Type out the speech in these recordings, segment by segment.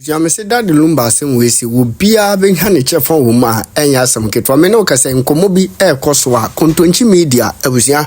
Jamese that the lumba same way see will be a being honey chef on woman and ya some kit from Menoka saying Komobi air Koswa, Kontonkyi media, Ebusia,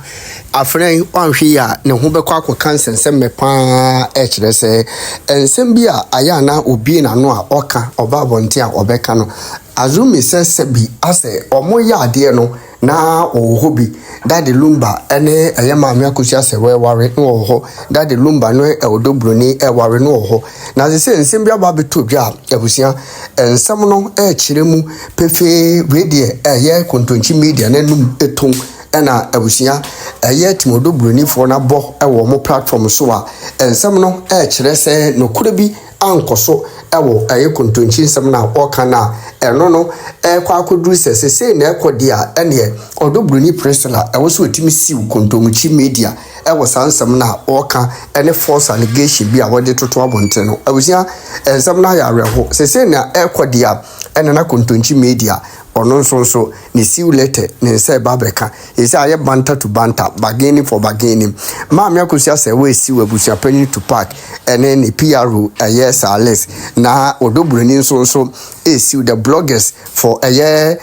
a friend one here, no Hubekako cancer and send me pa say, and Sembia Ayana ubi na noa oka or babontia or becano. Azumi says Sebi ase or moya dear no. Na o hobi that the lumba ene ayama miakusia se we ware no ho that the lumba no e odo Broni e ware no ho na se nsembia ba beto dwa abusia ensam no e kiremu pefe we de eye Kontonkyi media na num eton ena abusia eye timodo Broni fo na bo e wo mo platform so a ensam no e kire se no kurabi ankoso ewo eye Kontonkyi nsam na oka na eno no e kwa akoduru se na ekodi a ene odo Broni presela ewo so otimi siw Kontonkyi media ewo sansam na oka ene false allegation bi a wode toto abonte no abusia ensam na ya reho se na ekodi a ene na Kontonkyi media ono nso ni siw letter ni say babeka e say aye banter to banter bargaining for bargaining ma me akosia say we siw abusia pani to park ene ni PRO yes Alex na odo Broni nso e siw the bloggers for aye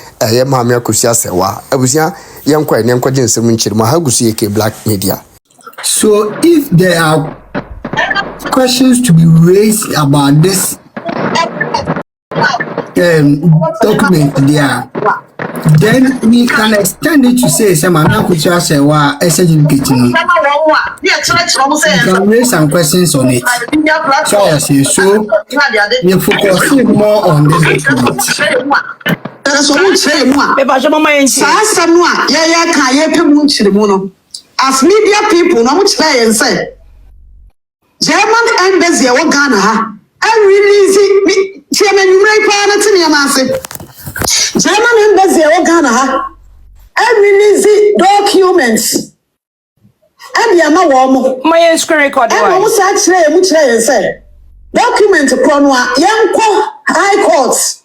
ma me akosia say wa abusia yenkwa ne nkwaje nsem nchirima hagusu yeke black media. So if there are questions to be raised about this document there, then we can extend it to say some Anakucha say wa certificate. You can raise some questions on it. So I say so we focus more on this document. As media people, no much and say German embassy wa Ghana ha and release me chairman you may plan to me German embassy wa Ghana ha and release documents and ya ma wo my screen record and wo sa kire mu kire and say document kronwa yanko high courts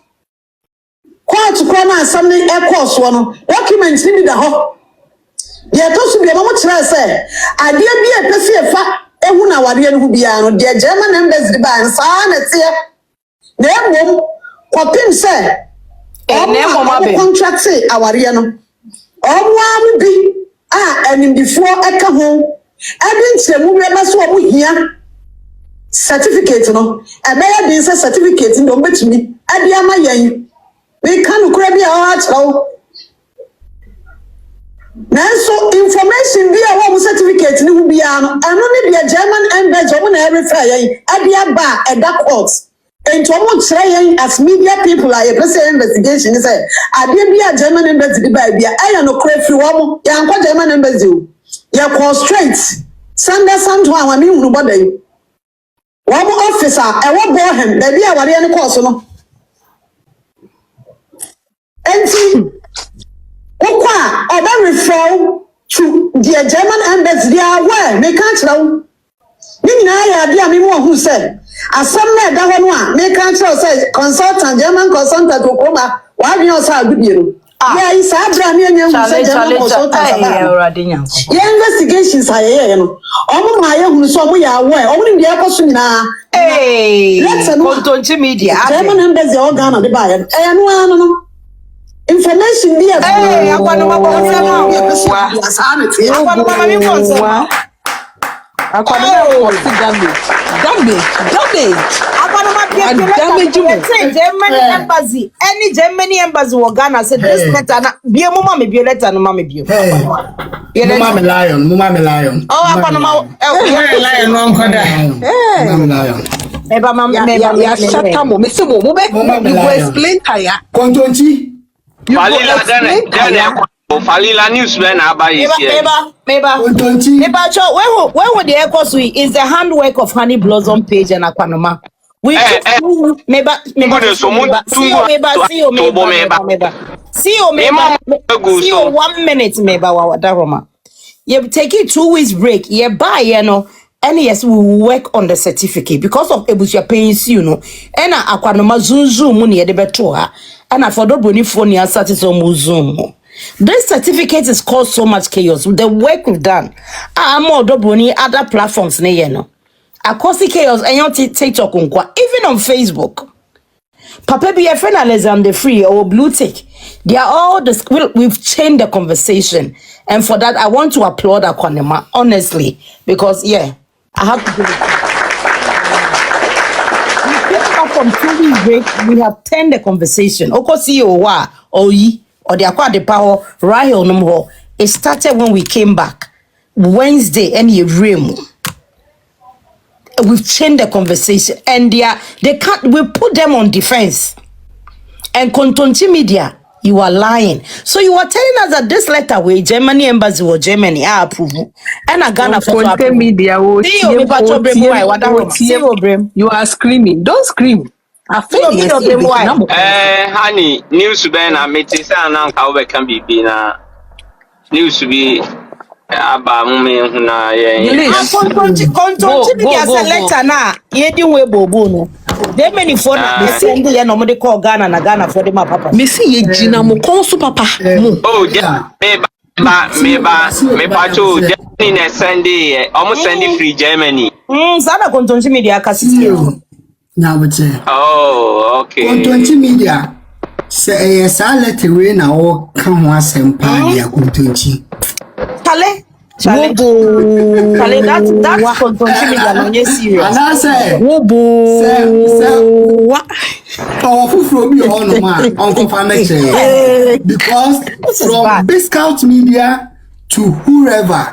court krona assembly air course no documents ni da ho ye to so bi mo kire say ade bi e pese e fa ehu na wade no bia no de German embassy ba nsa na tie na emom kopim say contract aware no omo bi enim before eka ho e ntiremu we ba so omo hia certificate no e be ya din say certificate ndo betumi ade ama yen we kan kura bi a chawo so information be a home certificate ni hu bia no eno ni the German embassy omo na refer yen ade aba e da court ento omo kire yen as media people are a investigation say ade bia German embassy ba bia e no kura free omo ya nko German embassy o ya constraint sanda santo a mi hunu bodai omo officer e wo bohem da bia ware ne course no enti Okwa oba refer to the German embassy there where me can't know. Ni na ya dia me mo hu say asem na da ho no a me can't know say consultant German consultant okoma wa bi o say adubiero. Ya isa abra me anya hu say German consultant ya investigations aye no. Omo ma ye hu so omo ya aware omo ni dia koso nyina. Kontonkyi media German embassy o Ghana de ba ye. E no anu no. Information be embassy. Any Germany embassy will Ghana said this letter. Be a mama me be letter no mama be. Mama lion. Oh, lion no lion. Eba mama shut up mo you explain tire. Kontonkyi Falila news when I buy it. Where would the echo sweet is the handwork of Honey Blossom page and Aquanoma. We see you 1 minute, Daroma. You take it 2 weeks break, you buy, and yes, we will work on the certificate because of Ebusia paying you know, and Aquanoma zoom money at the better. And I for the Broni phone ya satisfied Zoom. This certificate is caused so much chaos with the work we've done. I'm more Broni other platforms ne. Akosi chaos and your TikTok unkwa. Even on Facebook. Papa be a friend Alexander Free or Blue Tick. They are all we've changed the conversation. And for that, I want to applaud Akwanema, honestly. Because I have to do it. We came back from 2 weeks break, we have turned the conversation. Okosi Owa, Oyi, or the Akwa de Power, Rahel Numho. It started when we came back. Wednesday, and we've changed the conversation, and they can't. We put them on defense. And Kontonkyi media, you are lying. So you are telling us that this letter with Germany embassy or Germany approve, and I Ghana for media. You are screaming. Don't scream. Honey, news ben I met it and uncle can be news to be. Kontonkyi media letter na yedin we bobo no. They many for na send the no mo call Ghana na Ghana for them papa. Me see ye jina mo konsu papa. Oh yeah. Me pacho Germany send almost send free Germany. Sana Kontonkyi media kasiti. Now but oh okay. Kontonkyi media say sa letter we na o kan ho asempa dia Kontonkyi. Kale, that's Kontonkyi media no serious. And I say, what? Powerful from you on Uncle Family. Because from Biscout Media to whoever,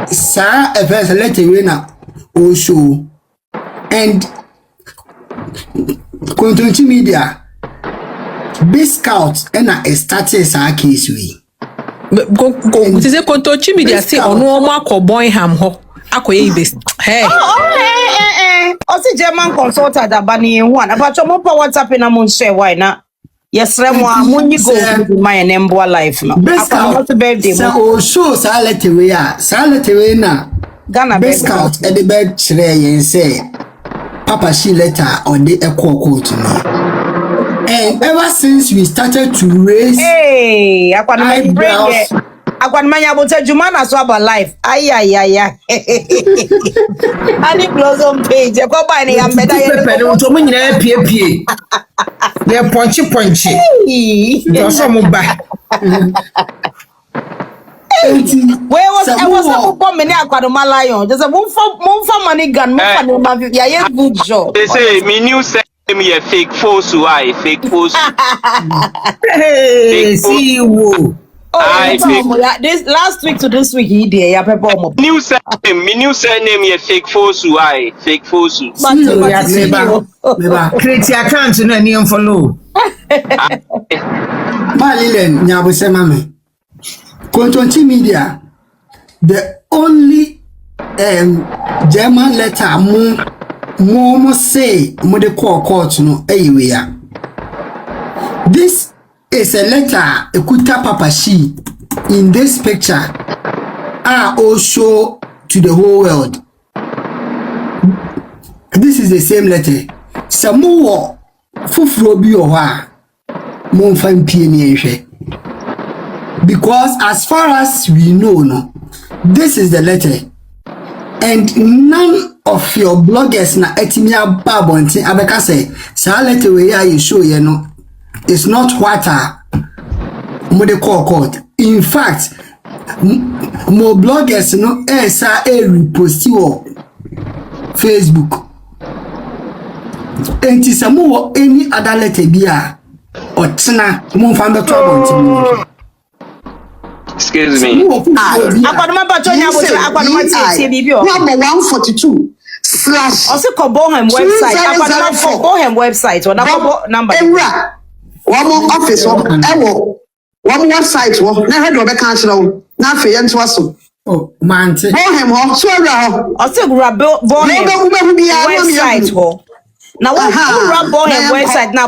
sir, a first letter winner also, and Kontonkyi media, Biscout, and I started our case we. Go say Kontonkyi media say ono omo akobon ham ho akoye ibes hey Osi German consultant abani hu ana pacho mo pa WhatsApp na mo share why na yesre mo amunyi go my nembo life no akwa birthday mo so salete we na Ghana Biscout e de bed chire yen say papa she letter on the court no. And ever since we started to raise I got my about Jumana so about life. Ay. Ani close on page. I go buy the better. To me pie. They punchy. You some buy. Where was I was up for many Akwadoma lion. There's a move for money gun. Move yeah, good job. They say me new me a fake force why fake force. Hey, see you. This last week to this week he did ya people. New surname a fake force why fake force. Create your account no any follow. Malilen nyabuse mame. Kontonkyi media the only German letter mo say mo de call court no eyiwe. This is a letter ekuta papa she in this picture are also to the whole world. This is the same letter. Samuwo fufuro bi oha mo fan pie ni ehwe. Because as far as we know no, this is the letter. And none of your bloggers na etimia babonti abeka say sa letter we ya you show you know it's not what mo de call court. In fact, more bloggers no esa repost you Facebook. And ti samu any other letter bia otina mo fan be trouble. Excuse me. Akwadoma bacho nya bocho akwadoma tie bibi o. Number 142/ Also Bohem website. Akwadoma for Bohem website or number. Emra. One office one website one. Na head obe kan chiro. Na fe ye nto aso. Oh, mante. Bohem ho so ra ho. Also grab Bohem website ho. Now what grab Bohem website na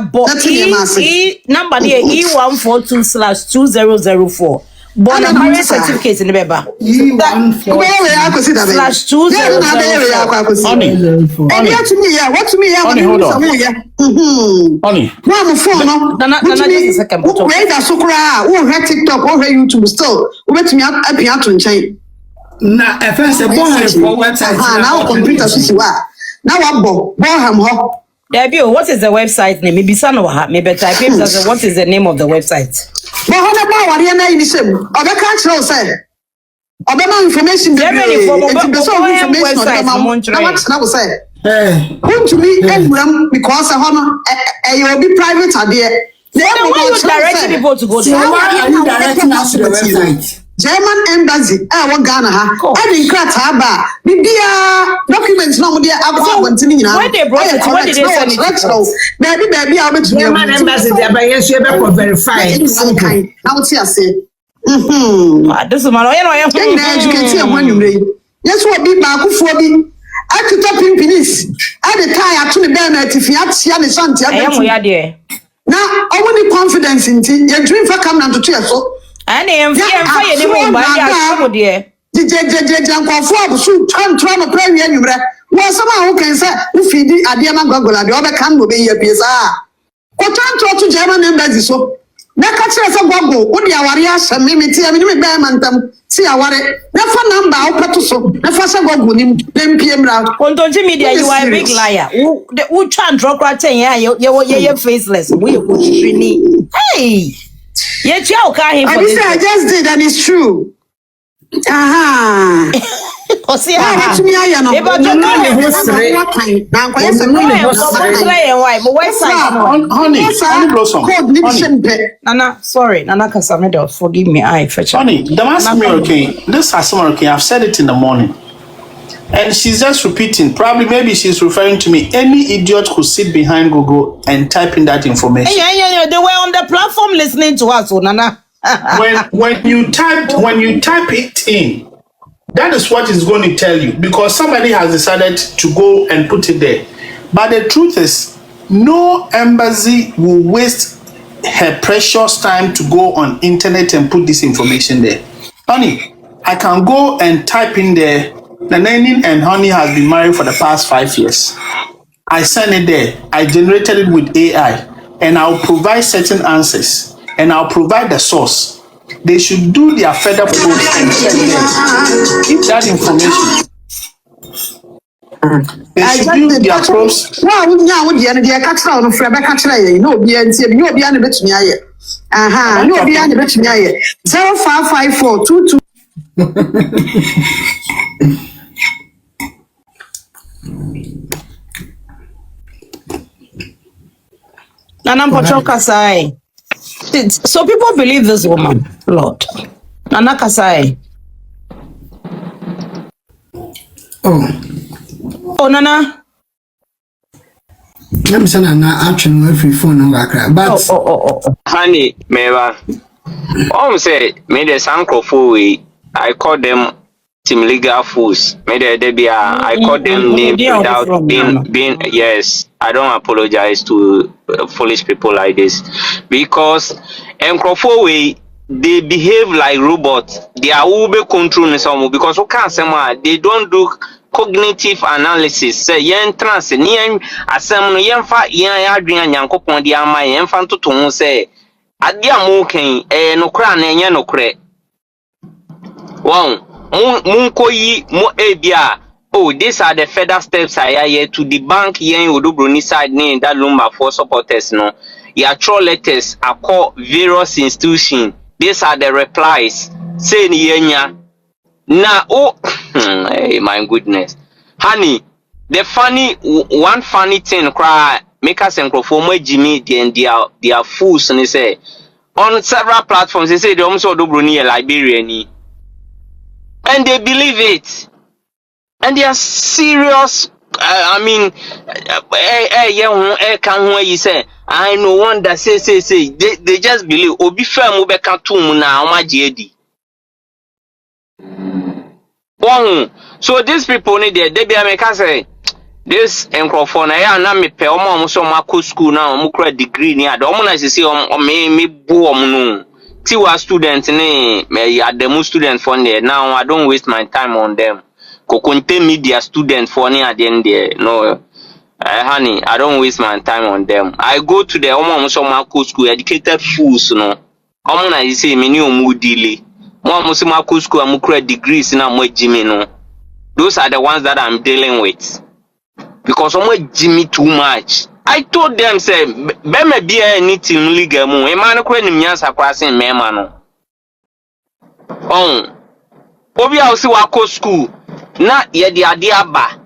number there E142/2004. Born and marriage certificate in the beba. /2004. What to me? Hold on. Honey. Just a second. Where the Sukra, who had TikTok, or YouTube still, who met me up to chain. Na first Bonham for website. Now computer so now abo Bonham ho. Debut, what is the website name? Maybe son of her. Maybe type in what is the name of the website? Bonham ba wari na ini sem. Obeka kire say. Obema information dey. Information na what na say. Come to me because you be private ade. Then why you directing people to go there? Why are you directing us to the website? German embassy what Ghana ha and in Krata ba bibia documents no dey akwa abantini nyina when they brought it when did they send it baby I bet German embassy dey ba yesu ebe ko verify now what you say this man o you know educate am when you read yes what be ba kufuo bi atuta pimpinis at the time ato ne be na tifia tia ne sante abetu ya de na omo ni confidence nti ye dream fa come na to so ani emfa ye ni mo ba ya so de je nkofo abusu tantro no pra wi anwumre wo sama wo kan say wo fidi ade ma gogola de obe kan no be ye pesa ko tantro to German embassy so na ka kire say gogo wo de aware asem me tie me be mantam si aware na fa number wo peto so na fa say gogo nim empie mra Kontonkyi media you are a big liar wo tantro kra ten ye faceless wo ye ko twini hey ye tia o ka hin for this I just did and it's true. Osi Ah, ha to me I am. Eba to no ne ho sere. Na kwa yesa no ne ho website Honey Blossom. Code ni shempe. Nana sorry Nana Casameda forgive me I fetch Honey, the master American, this is American, I've said it in the morning. And she's just repeating, probably maybe she's referring to me. Any idiot could sit behind Google and type in that information. Yeah, they were on the platform listening to us, Nana. when you type it in, that is what it's going to tell you because somebody has decided to go and put it there. But the truth is, no embassy will waste her precious time to go on internet and put this information there. Honey, I can go and type in there, Naneni and Honey has been married for the past 5 years. I send it there. I generated it with AI and I'll provide certain answers and I'll provide the source. They should do their further probes and check there. If that information. They should do their probes. Wow, now with the end of catch down of Rebecca Tray, no be and see you be an bit me. Aha, no be an bit me. 055422. Nana Pachoka Sai. So people believe this woman, Lord. Nana Kasai. Oh, Nana. I'm saying I'm actually every phone but Honey, Meva. Say, made a sanko fool. I call them team legal fools. Made a debia. I call them name without being. Yes, I don't apologize to foolish people like this because way they behave like robots. They are ube controlling some because we can't say they don't do cognitive analysis. Say yen trans yen asem no yen fa yen adwen Nyankopon dia ama yen fa ntoto ho say ade am ken no kra na enye no kre. Wow, munkoyi mo ebia. Oh, these are the further steps I here to debunk yen Broni side name that Lumba for supporters no. Your troll letters are called various institutions. These are the replies. Say yenya. Now, oh, hey, my goodness, honey. The one funny thing, cry make us and for Jimmy. Then they are fools and they say on several platforms. They say they almost do Broni a Liberian, and they believe it. And they are serious. I mean, you say, I know one that say, they just believe. Obi firm ubeka tum na omajedi. So these people need they be America say this microphone na me pe omo so ma school na omo kra degree ni ade omo na say me bu omo no. Tiwa student ni me ademu student for there. Now I don't waste my time on them. Kokonte media student for any at the end there. No, honey, I don't waste my time on them. I go to the Omo School educated fools, no. Omona you say many omudili. Mo musima ko school amukura degrees na mo Jimmy no. Those are the ones that I'm dealing with. Because mo Jimmy too much. I told them say be me be anything legal mu. E man ko nim nyansa kwase me ma no. Oh. Obi a osi wa ko school na ye de ade aba.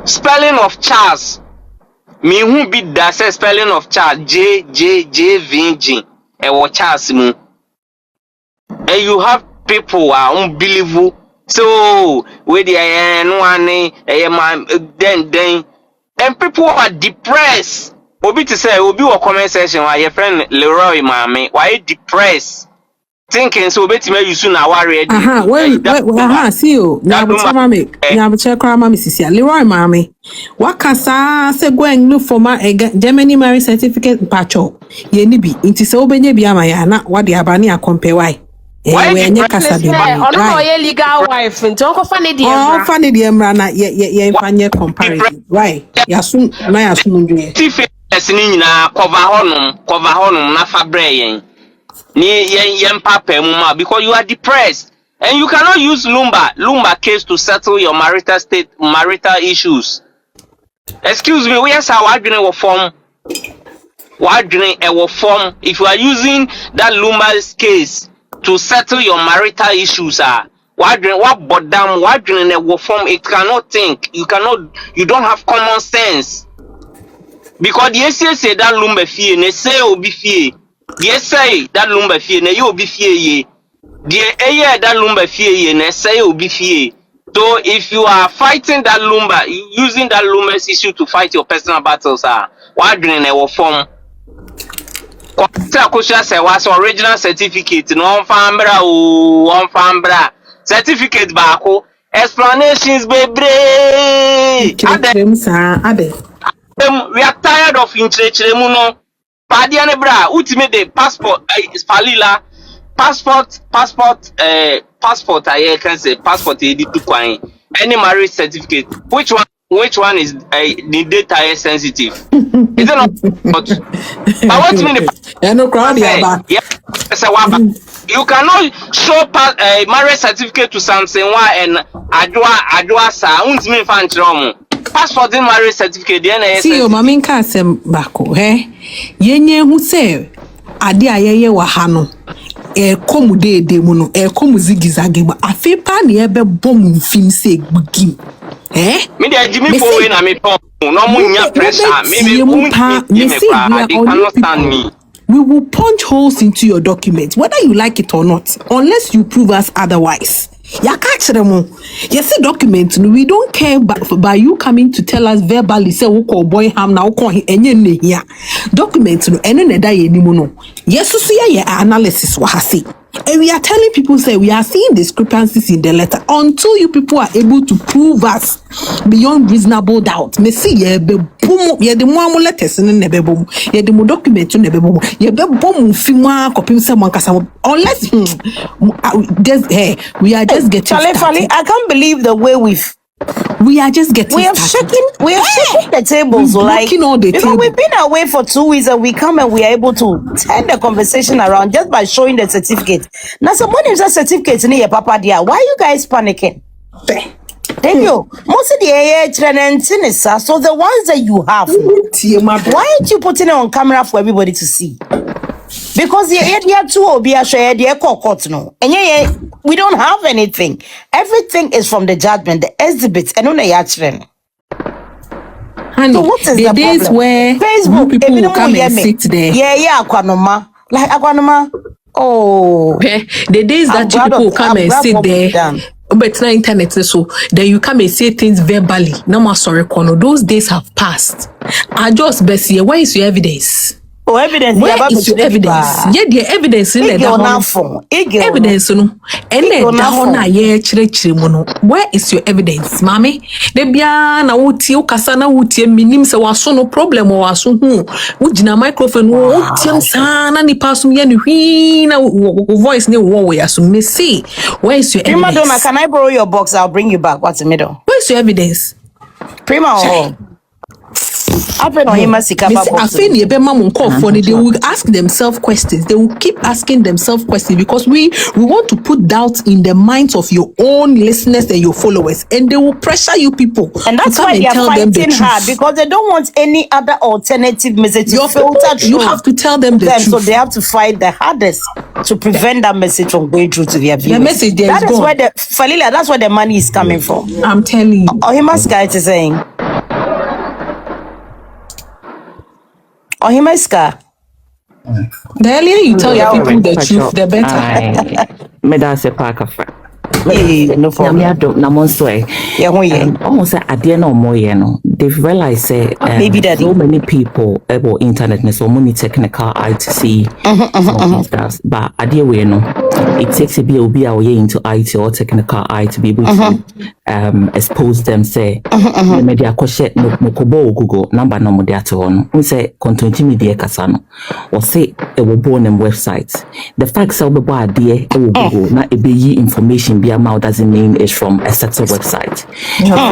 Spelling of Charles. Me who be that say spelling of Charles J V G. E wo Charles mu. And you have people who are unbelievable. So with the man then and people are depressed. Obi to say Obi or comment section why your friend Leroy Mami, why depressed? Thinking so bet me you soon worry. See you. Now check Mami Sisia. Leroy Mami. What kasa say go and look for my Germany marriage certificate pacho. Ye nibi. Inti se obenye bi amaya na what the abani a compare why. Why nye kasa de legal wife nti onko fane de emra fane de emra na ye fanye comparison why yasun na yasun ndwe tifes ni nyina cover honum na fabre yen ni yen papa mu ma because you are depressed and you cannot use lumba case to settle your marital issues. Excuse me, where's our adwene wo form if you are using that lumba's case to settle your marital issues what form it cannot think. You don't have common sense. Because yes say that lumba fee ne say obi fee. Yes say that lumba fee ne you obi fee ye. The that lumba fee ye ne say obi fee. So if you are fighting that lumba, using that lumba's issue to fight your personal battles what form say was original certificate no one fambra certificate bako explanations bebre we are tired of intrechiremu no padia ne bra ultimate the passport falila passport I can say passport edit kwan any marriage certificate which one is the data is sensitive? Is it not? But what mean you cannot show marriage certificate to something and adwa sa untimi fan chromo passport in marriage certificate the see your mami nka asem bako yenye hu se ade ayeye wa ha no komu de mu no komu zigizage ba afepa ne ebe bom film se gbugim me dey Jimmy for na me pon no munya pressure me cannot stand me. We will punch holes into your documents whether you like it or not unless you prove us otherwise. Ya catch them. Yes, document. We don't care by you coming to tell us verbally. Say, "Woko boy ham na woko enye here." Document no eno ne da ye ni mo no. Yes, so see your analysis wa hasi. And we are telling people say we are seeing discrepancies in the letter until you people are able to prove us beyond reasonable doubt. Me see ye be boom ye de mo letters ne be boom ye de mo document ne be boom ye be boom fi mo akopim se mo nkasa unless just we are just getting started. I can't believe the way we are just getting we have shaken the tables like all the because we've been away for 2 weeks and we come and we are able to turn the conversation around just by showing the certificate. Now someone is a certificate in your papa dear. Why are you guys panicking? Thank you. Most of the so the ones that you have, why aren't you putting it on camera for everybody to see? Because we don't have anything. Everything is from the judgment, the exhibits, and on the yachrin. So what is the days problem? Where Facebook, people will come and sit there. Yeah, Akwanoma. Like Akwanoma. Oh. The days that people will come and sit there. But now internet so then you come and say things verbally. No more sorry, Kono. Those days have passed. I just best here. Where is your evidence? Oh, evidence. Where is your evidence? Yeah, the evidence in there. Evidence, no. And then where is your evidence, mommy? Debia na uti ukasa na uti minim se waso no problem waso hu. Ujina microphone uti sana ni pasum ye ni hwi na voice ni wo ya so me see. Where is your evidence? Prima Donna, can I borrow your box? I'll bring you back. What's the middle? Where's your evidence? Prima or Happen on him as They will ask themselves questions. They will keep asking themselves questions because we want to put doubt in the minds of your own listeners and your followers, and they will pressure you people. And that's why they are fighting hard, because they don't want any other alternative message to filter through. You have to tell them the truth. So they have to fight the hardest to prevent that message from going through to their viewers. The message there that is gone. where Falila, that's where the money is coming from. I'm telling you. Ohima's guy is saying. Ohima's the earlier you tell your people the truth, the better. Me da se pa kafa. No problem. Almost at the end of no, they've realized so many people about internet so many technical IT stuff. But at the way no, it takes a be into IT or technical IT to be able to expose them. Say the media question no Google number no mo to one. We say Kontonkyi media kasano or say it will born them websites. The facts are about there Google not a be information be amount doesn't mean it's from a certain website.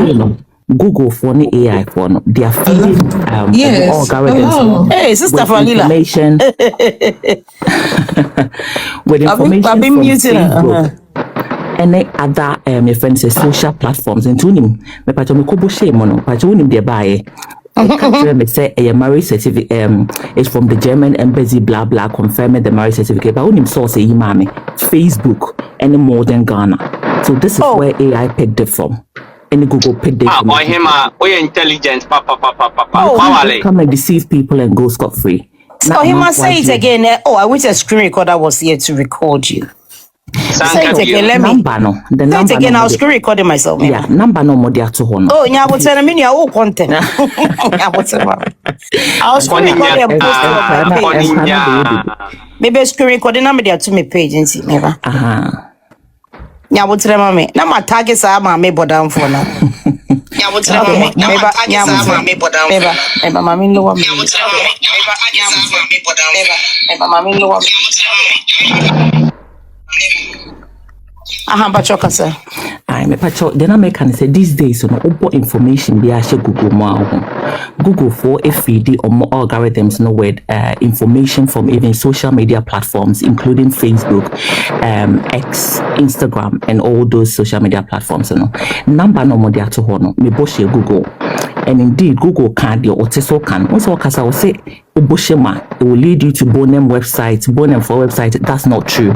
You know, Google for the AI for no, they are feeding algorithms hey, Sister with information with information I've been from using Facebook and other your friends social platforms and tuning me pacho me kobo shame no pacho unim de bae me say a marriage certificate is from the German embassy blah blah confirming the marriage certificate but unim source e mame Facebook and more than Ghana. So this is where AI picked it from. And Google picked it from. We intelligent, papa. Come and deceive people and go scot-free. So he must say it again. I wish a screen recorder was here to record you. Say it again, let me. Say it again, I'll screen recording myself. Yeah, number no more there to honor. Oh, yeah, what's the meaning of content? I'll screen record and post it on my page. Maybe screen recording number there to me page and see, maybe. Yeah, what's the mommy? Now my targets are my me down for now. Yeah, what's the mommy? Now my targets are my me down. Maybe mommy lower me. Yeah, what's the mommy? Maybe mommy lower me. Bachoka sir. I me pacho then I make and say these days no obo information be share Google more Google for a feed or more algorithms no with information from even social media platforms including Facebook, X, Instagram and all those social media platforms no number no more there to hono me bo share Google and indeed Google can do or so can also kasa will say Uboshema, it will lead you to Bonem website, Bonem for website. That's not true.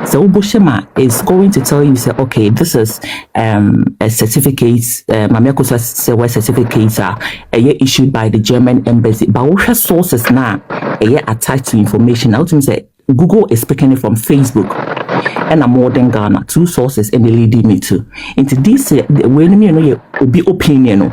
So Uboshema is going to tell you, say, okay, this is a certificate, Mameko say what certificates are issued by the German embassy. But what sources now attached to information? Now to say Google is picking it from Facebook and a modern Ghana, two sources and they lead me to. Into this when you know you be opinion on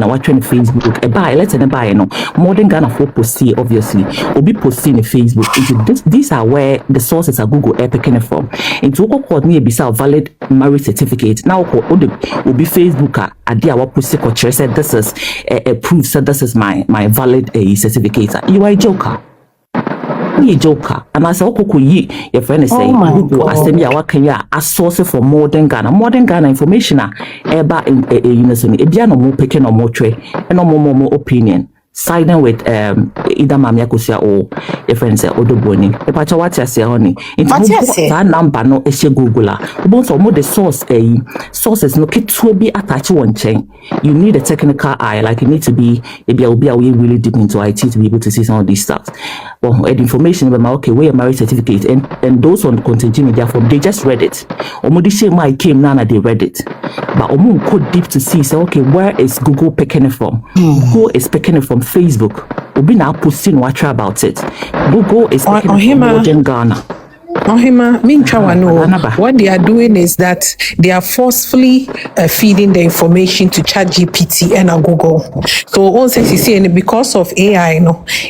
what trend Facebook a buy let's say buy no modern Ghana for post obviously will be posting in Facebook. Into these are where the sources are Google picking it from. Into what called me a valid marriage certificate. Now will be Facebook at the our post said this is a proof said this is my valid certificate. You are a joker. A joker, and as Okokuyi, your friend is saying, Google as them ya wakanya a source for modern Ghana information eba in a unison, a piano more picking or more tray, and no more opinion. Siding with either Mamia Kusia or your friend say Odo Broni. The pacha what you say honey. That number no is Google. Both or more the sources no kit to be attached one chain. You need a technical eye, like you need to be really deep into IT to be able to see some of these stuff. Well, information about okay, where your marriage certificate and those on Kontonkyi media from they just read it. Or more the same I came nana they read it. But Omo go deep to see say okay, where is Google picking it from? Google is picking it from Facebook. Obi na posting what about it. Google is picking it from modern Ghana. What they are doing is that they are forcefully feeding the information to ChatGPT and Google. So also you see, and because of AI,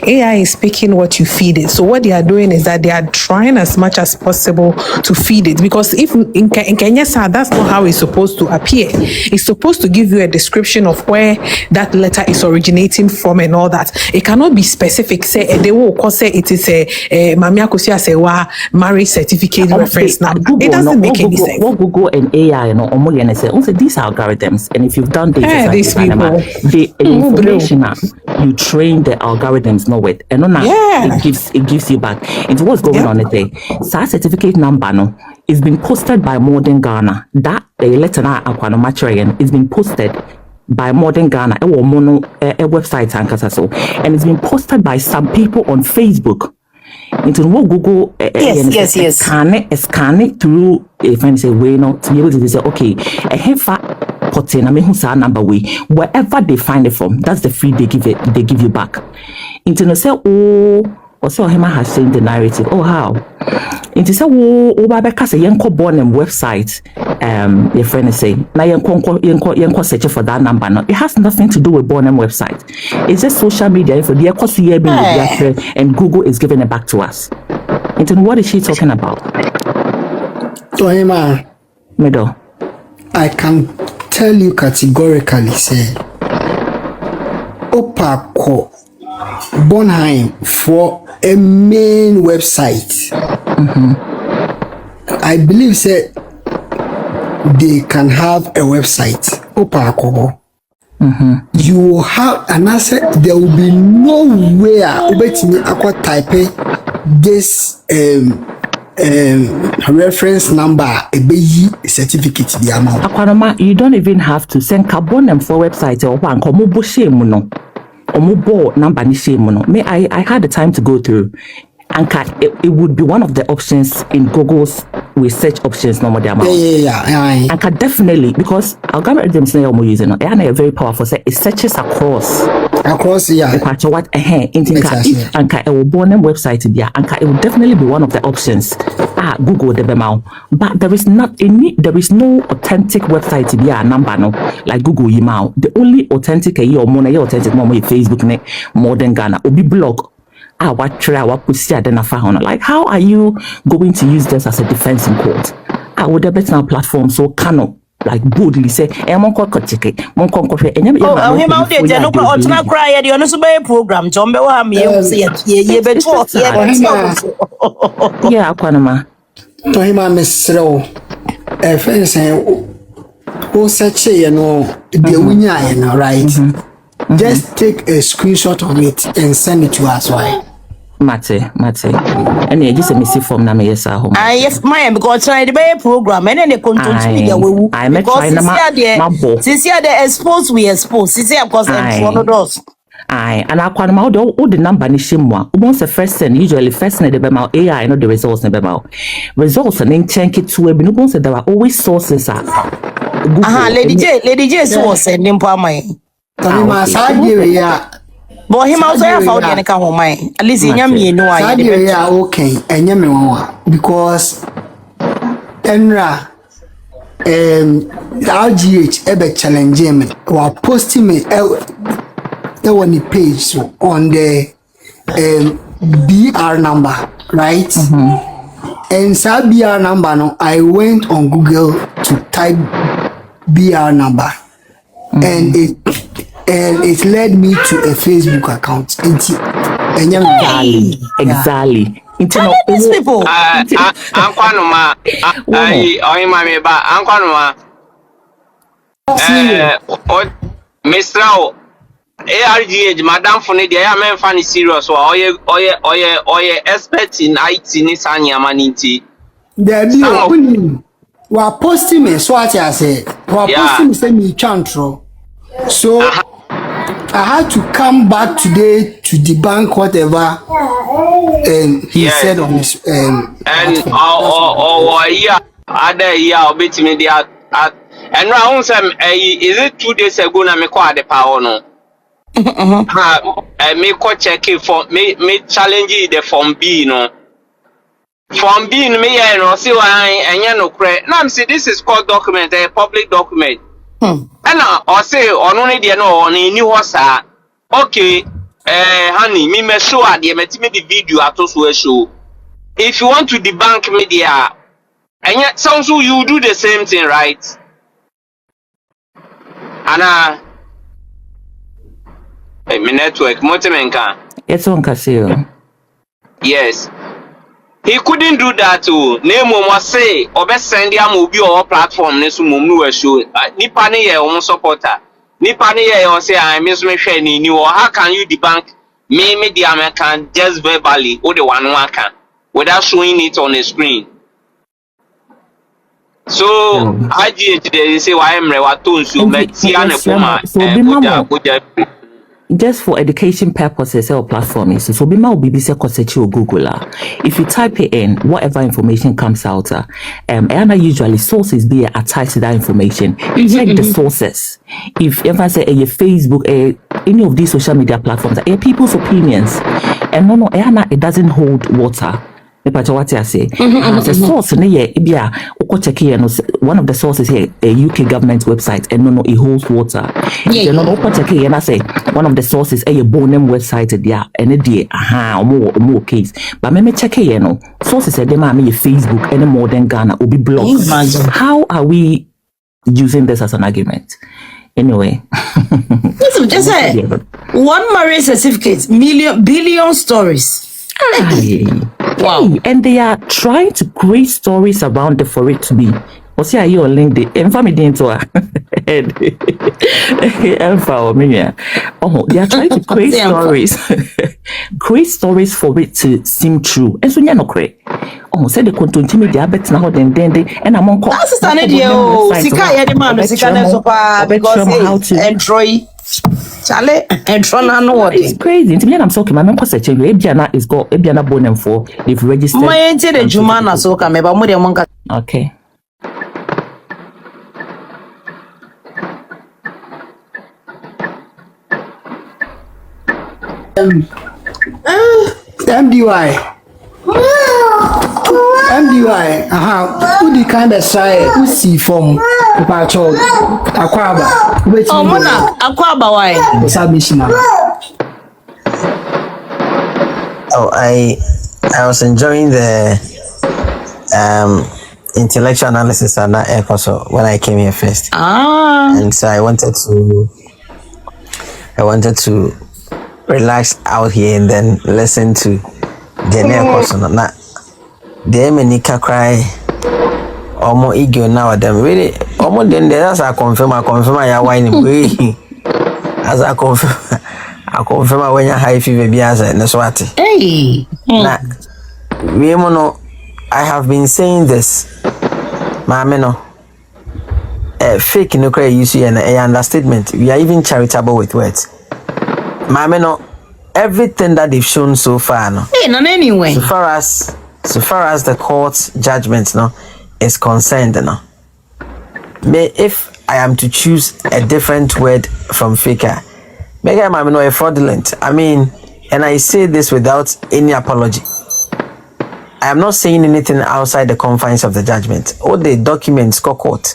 AI is picking what you feed it. So what they are doing is that they are trying as much as possible to feed it. Because if in Kenya, that's not how it's supposed to appear. It's supposed to give you a description of where that letter is originating from and all that. It cannot be specific. Say they will say it is a Mamia Kusia Sewa marriage marriage certificate reference number. It doesn't make any sense. What Google and AI and all say, also these algorithms, and if you've done data Hey, these people. the information you train the algorithms know with, and it gives you back. And what's going on today? SAR certificate number no is been posted by Modern Ghana. That letter na akwano material is been posted by Modern Ghana, a website and it's been posted by some people on Facebook. Into what Google yes. Scan it through if I say way not to be able to say okay, a hefa potin I mean who's our number way wherever they find it from, that's the fee they give you back. Into no say also him has saying the narrative. Oh how? Into say Babeka say yenko born website your friend is saying now yenko search for that number. No, it has nothing to do with Bonham website. It's just social media for the and Google is giving it back to us. Into what is she talking about? Tohima, Middle. I can tell you categorically say Opako Bonheim for a main website. I believe say they can have a website. Opako. You will have an answer. There will be nowhere me aqua type this reference number a certificate the amount. Akwanoma, you don't even have to send carbon for website or one komo shame no. Omubo number ni shame no. Me I had the time to go through. And it would be one of the options in Google's research options no more the amount. Yeah. And definitely because algorithms say you're using it are very powerful. Say it searches across yeah. What if anka it will born them website there anka it will definitely be one of the options. Google the bemau. But there is no authentic website to be a number no like Google email. The only authentic authentic more Facebook ne Modern Ghana or be blog. Like how are you going to use this as a defense in court? Would there be a platform so cannot like boldly say program yeah Akwanoma Tohima mesro friends who search the wunya right. Just take a screenshot of it and send it to us. Why? Mate. And you just a form na me yes home. Yes, my because try the program and then they Kontonkyi we I met since they expose we expose. Since of course one of those. And Akwanoma all the number ni shimwa. Once the first send usually first send the bema AI know the results na bema. Results and then check it to we no say there are always sources Lady J so sending pa my. Tohima but him also have found any kind of mind. At least in Yami, no, okay, and Yami, because Enra RGH ever challenge him or posting me on the page so on the BR number, right? And so BR number no, I went on Google to type BR number. And it led me to a Facebook account. Exactly. These people. Ankwanoma. Mr. ARGH, Madam Funidi, I am funny serious. Oye, expert in IT, Nissan Yamaniti. There be we are posting me, so what I say. We are posting me, say me chantro. So I had to come back today to debunk whatever he said on his and other year bit me there and now some is it 2 days ago na me call the power no me ko check it for me challenge the form B no form B no me no see why enya no cre now I'm say this is called document a public document. And I say on only the no on a new horse. Okay, honey, me show at the video at also show. If you want to debunk media, and yet sounds so you do the same thing, right? Anna, my network, Motimenka. It's on Casio. Yes. He couldn't do that too. Name was say or best send him will be our platform next to show. Nipani almost supporter. Nipani or say I miss me shiny or how can you debunk me the American just verbally or the one can without showing it on the screen? So I did they say why I'm rewatun so but Tiana Puma just for education purposes or platform so be my BBC search or Google. If you type it in, whatever information comes out, and usually sources be attached to that information. Check the sources. If ever say a Facebook, any of these social media platforms, people's opinions, and no, it doesn't hold water. What I say, as a source, one of the sources here, a UK government website, and no, it holds water. Yeah, no, and I say one of the sources, a Bonham website, yeah, and a day, more case. But me check here, no sources said they might be Facebook any more than Ghana will be blocked. How are we using this as an argument? Anyway, just say one marriage certificate, billion stories. Wow. And they are trying to create stories around it for it to be. What's here you on LinkedIn? And family into they are trying to create stories. Create stories for it to seem true. And so you're not correct. Oh, said the Kontonkyi media bet now then and I'm on call. That's standard because enjoy Chale and it's crazy. To me, I'm talking. My member said, "Ebiana is got Ebiana Bonham for they've registered." Okay. MDY, who the kind of side who see from Patrol Aquaba? Oh, Mona, Aquaba, why? Oh, I was enjoying the intellectual analysis on that episode when I came here first. And so I wanted to relax out here and then listen to the episode. Not the Menika cry or more ego now them really almost then as I confirm I whining way as I confirm when you high fever be as a Naswati. Hey, now we mono I have been saying this mameno fake no cry you see an understatement. We are even charitable with words mameno everything that they've shown so far no hey not anyway so far as the court's judgment no is concerned no if I am to choose a different word from faker make I am no fraudulent. I mean, and I say this without any apology. I am not saying anything outside the confines of the judgment. All the documents go court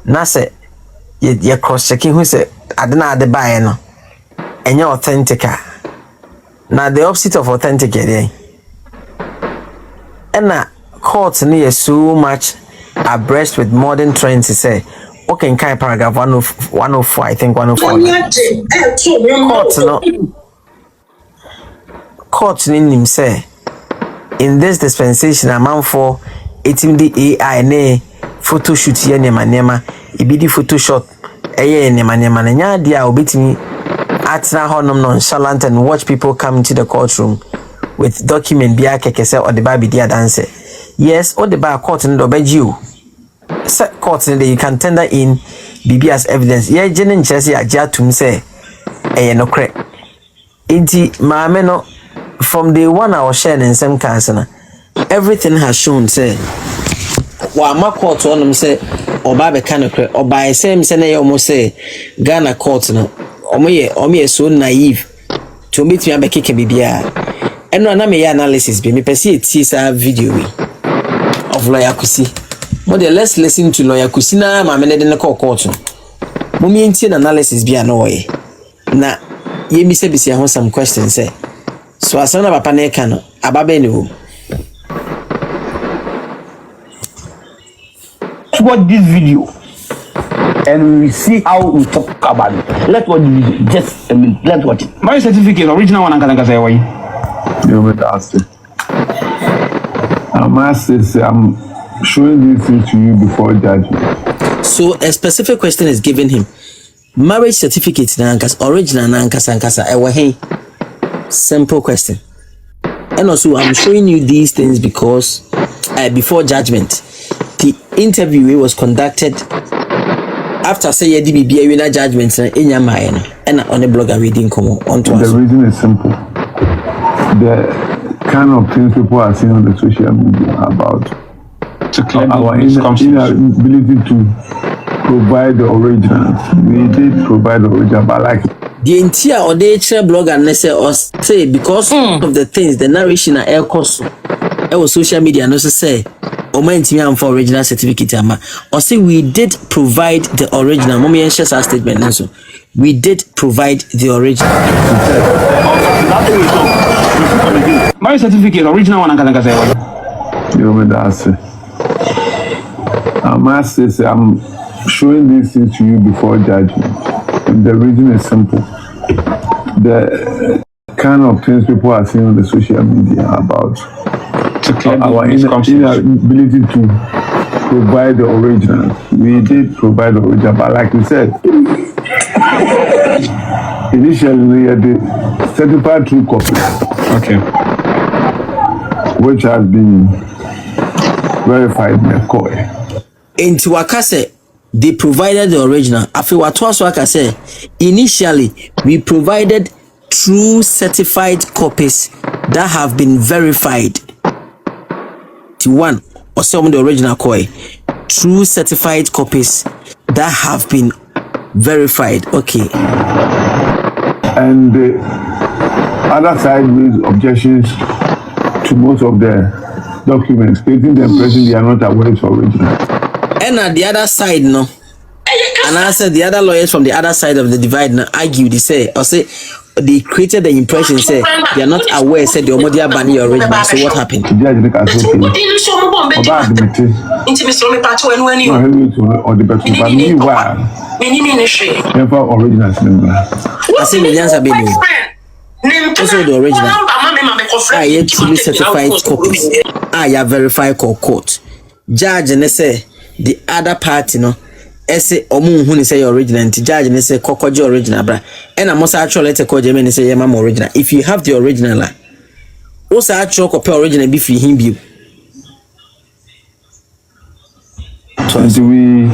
na say you cross checking who say adena ade buy no and you authentic. Now the opposite of authentic there. And courts near so much abreast with modern trends to say, okay, kind of paragraph 104, I think 104. Courts in him say, in this dispensation, amount for 18 the AI ne photo shoot here near manema, it be the Photoshop, near manema, and ya dear, obit me at honum nonchalant and watch people come into the courtroom with document bia kekese or the baby dia dance. Yes, or the bar court in the you. Set court in you can tender in BB as evidence. Yeah, Jenin Chelsea a jatum say no crack. Inti mameno from the one I was sharing in some cancer. Everything has shown say while my court on them say or baby can crack or by same say almost say Ghana court no or so naive to meet me a kick bibia. And no na me analysis be me pesi a video of lawyer Kusi. But let's listen to lawyer Kusi na ma me ne de court. Mo mi enti analysis be no way. Na ye mi se bisi ho some questions say. So asana papa na ka no ababe ni wo. Watch this video and we see how we talk about it. Let's watch the video. Just a minute. Let's watch it. My certificate, original one, I'm going to say. You will ask it. I'm showing this thing to you before judgment. So a specific question is given him. Marriage certificate nankas original nankasa hey. Simple question. And also I'm showing you these things because before judgment, the interview was conducted after say you did be a judgment in your mind and on the blogger reading come on to us. The reason is simple. The kind of things people are seeing on the social media about our inability to provide the original. We did provide the original, but like the entire or the blogger and say because of the things the narration are air cost was social media and also say for original certificate or say we did provide the original. Mommy and share our statement and so we did provide the original. My certificate original one I'm showing these things to you before judgment. And the reason is simple. The kind of things people are seeing on the social media about our inability to provide the original. We did provide the original, but like you said, initially we had the certified true copy. Okay. Which has been verified in the court. Into Wakase, they provided the original. After what was Wakase, initially we provided true certified copies that have been verified. To one or some of the original koi, true certified copies that have been verified. Okay. And the other side raised objections to most of the documents, stating the impression they are not aware it's original. And at the other side, no. And I said the other lawyers from the other side of the divide now argue, they say they created the impression, say they are not aware, said the Omodia Bani original. So what happened? I said the answer be also the original. I yet to be certified copies. I have verified court. Judge and say the other party no. Ese omu hu ni say original and judge ni say kokoje original bra and I'm also actually let ko jeme ni say yema original. If you have the original also actually copy original be free him bi. So we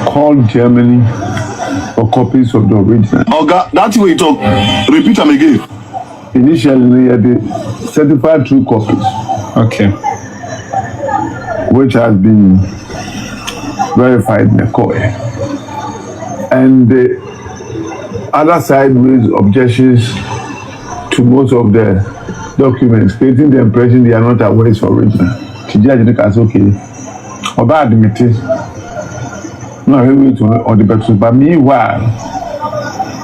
called Germany for copies of the original. Oga, that way you talk. Repeat them again. Initially we had the certified true copies. Okay. Which has been verified in the court. And the other side raised objections to most of the documents, stating the impression they are not aware it's original. The judge is okay. Or bad admitted. No, I will to on the back. But meanwhile,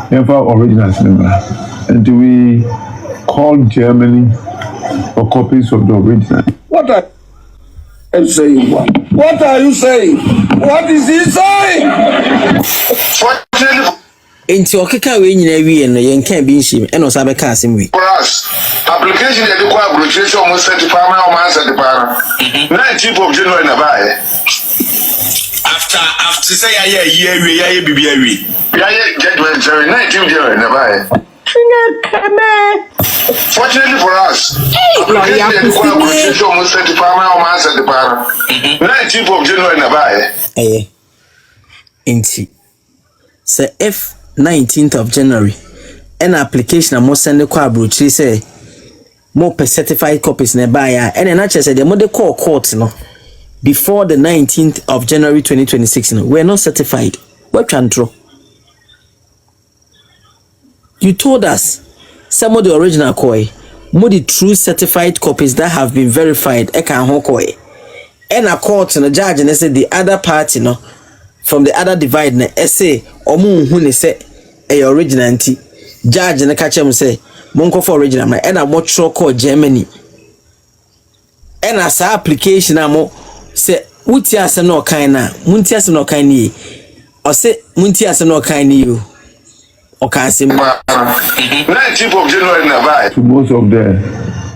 never original cinema. And we called Germany for copies of the original. What are you saying? What are you saying? What is he saying? Into okeka we nyina wie no yen kan bi nhim e no sa be ka asem wi. For us, application dey require abbreviation almost 30 pounds or man 30 pounds. 19th of January na buy. After say year we bibia we. Judgment January 19th January na buy. Fortunately for us, application dey require abbreviation almost 30 pounds or man 30 pounds. 19th of January na buy. Inti. Say if 19th of January an application a mo send kwa abrochi say mo per certified copies na buy and na che say the mo de call court no before the 19th of January 2026 no we are not certified. What can draw? You told us some of the original koi mo the true certified copies that have been verified e kan ho koi and a court no judge and say the other party no from the other divide na say omu hu ni say e original anti judge na catch him say monko for original na e na mo tro call Germany e na sa application amo say wuti ase no kan na munti ase no kan ni o say munti ase no kan ni you o kan say 19th of January na buy. To most of the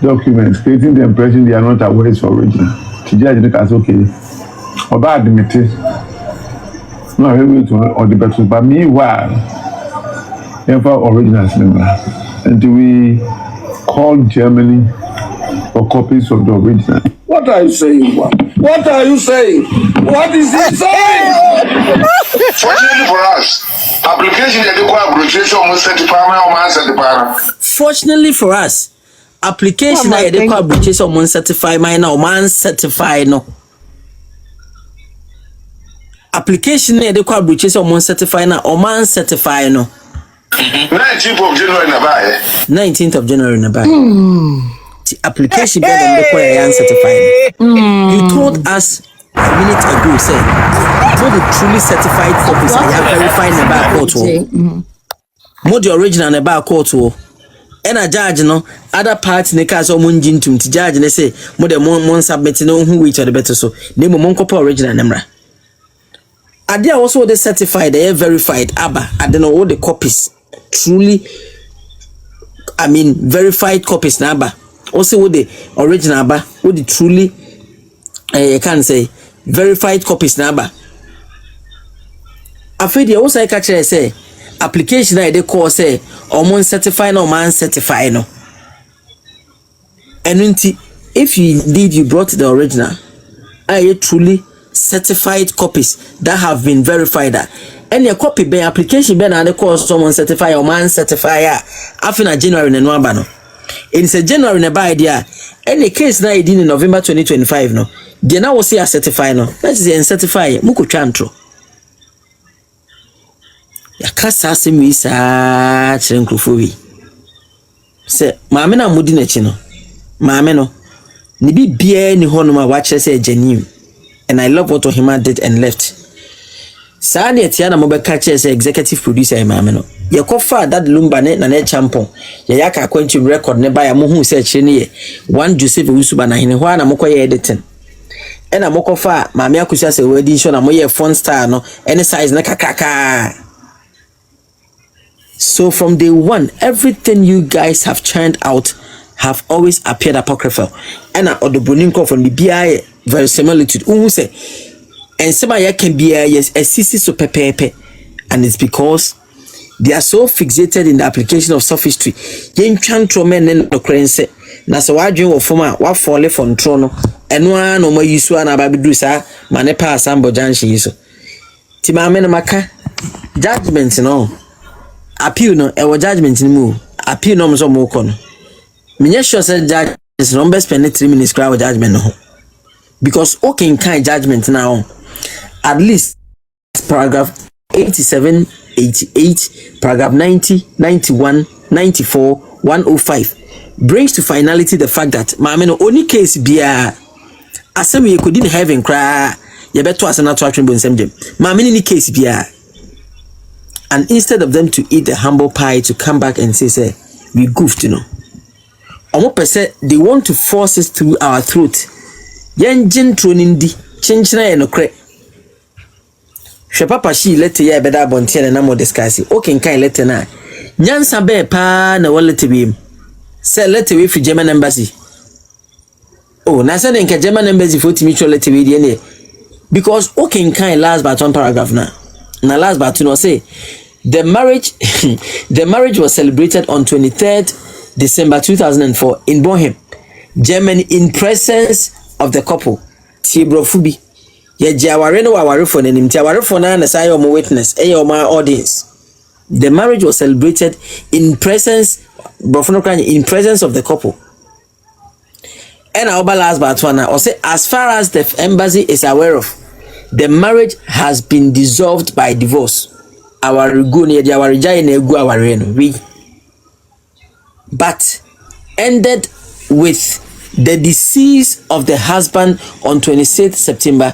documents, creating the impression they are not aware it's original. The judge is okay. Or bad admit it. No, I will to or the better. But meanwhile, originals member, and we call Germany for copies of the original. What are you saying? What are you saying? What is he saying? Fortunately for us, application that require graduation almost certified. Fortunately for us, application that require graduation almost certified. My now man certified no. Application that require graduation almost certified now or man certified no. 19th of January na buy. 19th of January na buy. The application be them require certified. You told us a minute ago, say, for the truly certified copies, I have verified the barcode. More the original the barcode. And a judge, no, other parts in the case of Munjin to judge and they say, more the one submitting on who which are the better so. Name a monko original number. Are there also the certified, they have verified, ABBA, I don't know all the copies. Truly, I mean, verified copies, ABBA. Also with the original ABBA, with the truly, I can't say, verified copies number. After the also I catch say application I they call say almost certified no man certified no. And if you indeed you brought the original, I truly certified copies that have been verified that. And your copy by application be na they call someone certified or man certified after January and November no. In say January na by there any case na in November 2025 no. They now say a certify no. Let's say certify muko chantro. Ya kasa asemi sa chenkrofo se maame na mudi na chi no. Maame no. Ni bibia ni hono ma wa kire say genuine. And I love what Ohima did and left. Sa na etia na mo be ka kire say executive producer maame no. Ye kofa that lumba ne na champion. Ye yaka kwantu record ne ba ya mo hu say kire ne ye. One Joseph Usuba na hene ho na mo koye editing. Ena mokofa maame akusia se wedding show na moye font style no any size na kakaka. So from day one everything you guys have churned out have always appeared apocryphal. Ena odobuninko from the BI very similitude who say and sema ya can be yes a cc so pepepe and it's because they are so fixated in the application of sophistry. Yen chantro men no crense na se wadwen wo foma wa fall from throne eno a no ma yisu ana ba bidu sa mane pa asambo junction yiso ti ma me no maka judgment no appeal no e wo judgment ni mu appeal no so mo ko no menye sure say judge is no be spend 3 minutes cry judgment no because okay kind judgment now at least paragraph 87 88 paragraph 90 91 94 105 brings to finality the fact that maame no only case bia asem ye could in heaven cry ye beto asena to atwen bonsem dem maame ni case bia and instead of them to eat the humble pie to come back and say we goofed you know omo pese they want to force us through our throat yen jintro ndi chinchina ye no kre hwe papa shi lete ye beda bonte na mo discuss okay kan lete na nyansa be pa na walete bi say let away for German embassy. Oh, na say nke German embassy for timi let away dey because okay kind last but one paragraph na. Na last but no say the marriage was celebrated on 23rd December 2004 in Bochum, Germany in presence of the couple. Tibrofubi. Ye jaware no waware for nanim tiaware for na say your witness e your audience. The marriage was celebrated in presence of the couple. And our last but one or say as far as the embassy is aware of, the marriage has been dissolved by divorce. Our but ended with the decease of the husband on 26th September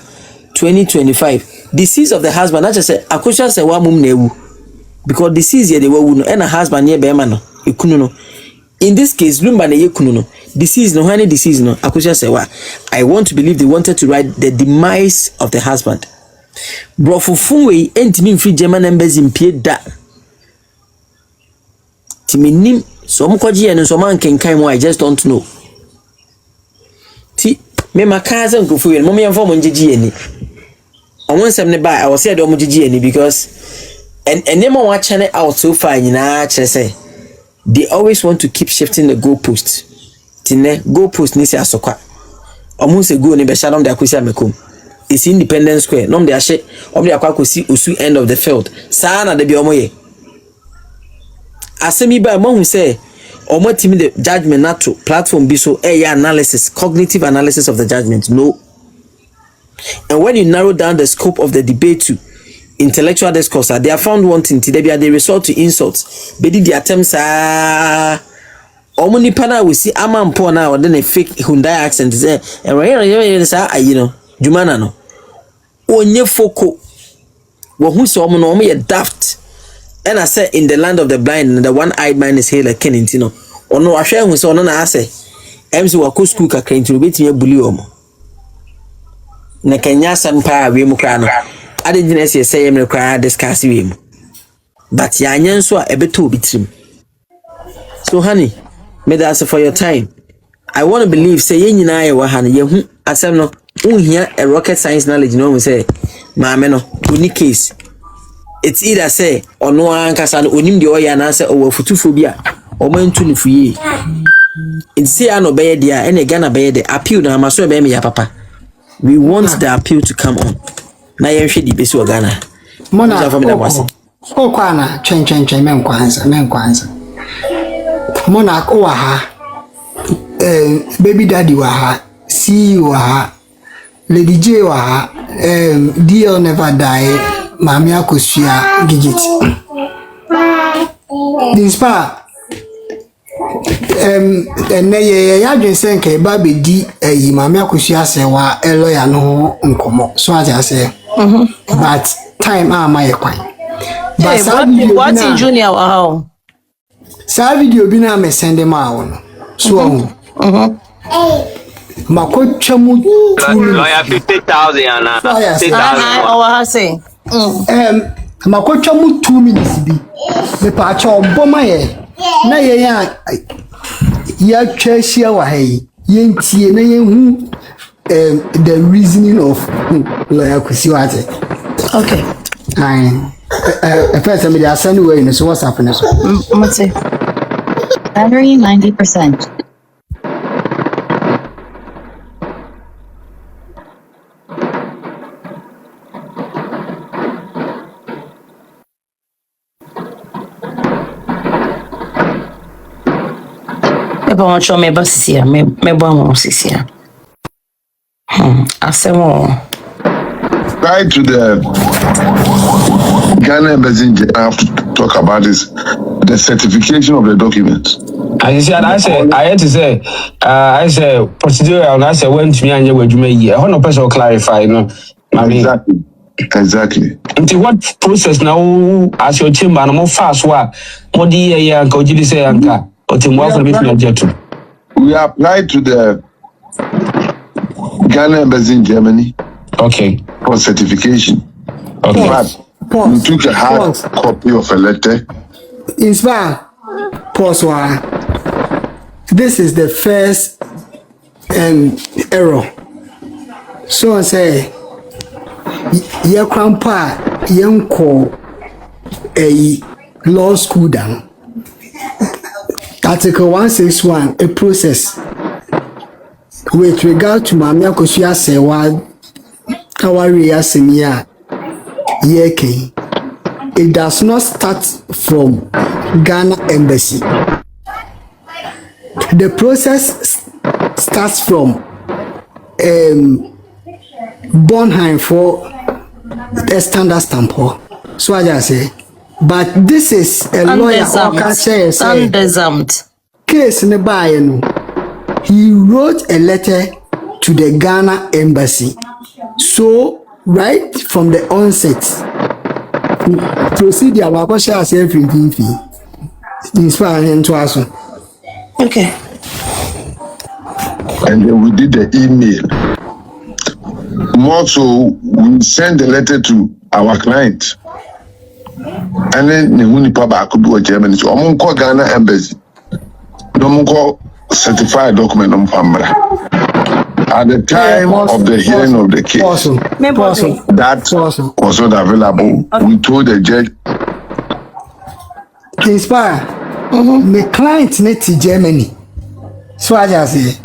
2025. Decease of the husband, not just say akusha se wa mum newu because decease ye de wa no and a husband ye be ma no ekunu no. In this case lumba na ye kunu no decease no hani decease no akusha se wa. I want to believe they wanted to write the demise of the husband. Brofo funwe entimi mfi German embassy mpie da timinim so mkoji ene so man kenkan mo I just don't know me makaza nkufu yen mo me yemfo mo ngigi ani omon sem ne ba I was say do mo ngigi ani because and wa channel out so far nyina kire say they always want to keep shifting the goalpost tine goalpost ni se asokwa omon se go ni be shalom de akosi amekom is Independence Square nom de ahye om de akwakosi osu end of the field saa na de bi omoye asemi ba mo hu say omo timi the judgment natural platform bi so analysis cognitive analysis of the judgment no. And when you narrow down the scope of the debate to intellectual discourse, they are found wanting to they resort to insults. But the attempts are omni pana we see amam pona or then a fake Hyundai accent is and you know Jumana no onye foko who saw no me daft and I said in the land of the blind the one-eyed man is here like Kenintino or no I share with so no I say MC wako school kakra into bit me bully omo na Kenya sampa we mu kra no ade gina say me kra discuss we mu but ya nyen so a ebeto bitrim so honey may that's for your time I want to believe say yen nyina ye wa ha no ye hu asem no unhia a rocket science knowledge no we say maame no oni case it's either say ono ankasa no onim de oya na say owo futufo bi a o mantu ni fuye it's say ano be dia ene Ghana be de appeal na maso be me ya papa we want the appeal to come on na yen hwe di besi o Ghana mona o kwana chen men kwanza mona ko wa ha baby daddy wa ha CEO wa ha Lady J wa ha deal never die mami akosua gigit dispa ye ya dwensen ke ba be di yi mami akosua se wa lawyer no nkomo so as say but time am my kwan but what in junior how sa video bi na me send ma won so makotwamu lawyer 50,000 ana 50,000 or how say makotwamu 2 minutes bi me pa cha oboma ye na ye ya twahia wa hayi yentie na yenhu the reasoning of lawyer kusiwate okay first me dey send way no so what's happening so mate battery 90%. Eba show me basisia me bo mo sisia asemo Right to the Ghana embassy, I have to talk about this, the certification of the documents. I had to say, I say procedure, and I say when to me and you were doing I want to person clarify, no, Exactly. Until what process now as your chamber and more fast what do you go to say anka or to more for me to we applied to the Ghana embassy in Germany. Okay. For certification. Okay. But we took a hard copy of a letter. Inspire. Pause one. This is the first error. So I say your grandpa call a law school down. Article 161, a process with regard to Mamia Kosia Sewa Kawaria Semia Yeke. It does not start from Ghana Embassy. The process starts from Bonheim for a standard stamp. So I just say, but this is a lawyer who can say case nearby. He wrote a letter to the Ghana Embassy. So right from the onset, procedure was everything fee. Inspiring to us. Okay. And then we did the email. More so, we send the letter to our client. And then the Munipaba could do a Germany. So I'm going Ghana Embassy. No more certified document on Pamela. At the time of the hearing of the case, that was not available. We told the judge. Inspire. My client net to Germany. So I just say,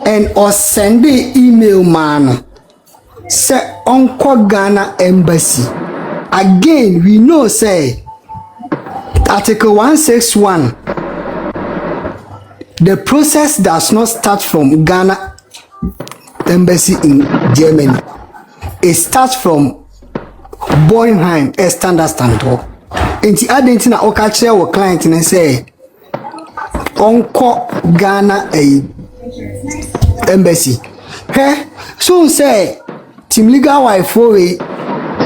and or send the email man. Say Uncle Ghana Embassy. Again, we know say Article 161. The process does not start from Ghana Embassy in Germany. It starts from Bornheim, standard standard. And the identity na okache our client and say, Uncle Ghana Embassy. Hey, so say, Team Legal Wife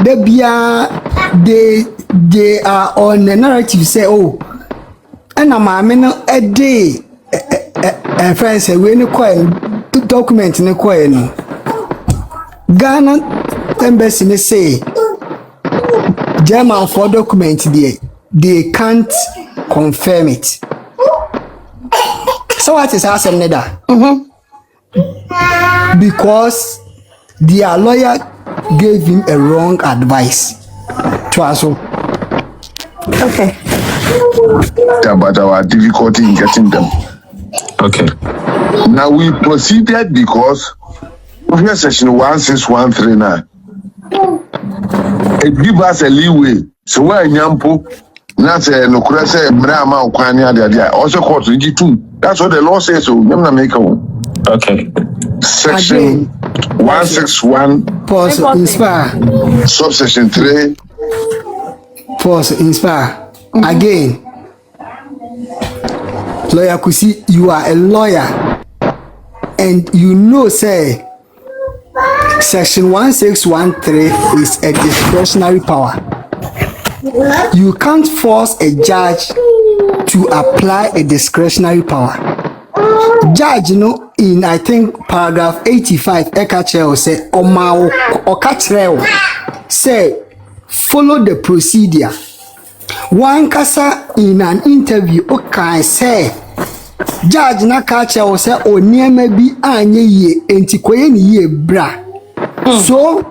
they are on the narrative say, oh, and I'm a day. Friends say we no coin document no coin. Ghana Embassy may say German for document there, they can't confirm it. So what is asking Neda? Because their lawyer gave him a wrong advice. Okay. Yeah, but our difficulty in getting them. Okay. Now we proceeded because we have section 1613 now. It gives us a leeway. So where Nyampo, not a no crasa, Brahma, Kwanya, the also called G2. That's what the law says. So I'm not making. Okay. Section 161. Pause. Inspire. Subsection 3. Pause. Inspire. Again. Lawyer Kusi, you are a lawyer, and you know, say, Section 1613 is a discretionary power. You can't force a judge to apply a discretionary power. Judge, you know, in I think paragraph 85, Ekachel say, Omao Okachel say, follow the procedure. One kasa in an interview, okay, say, Judge Nakacha will say, oh, near maybe anye ye, antiquayen ye bra. So,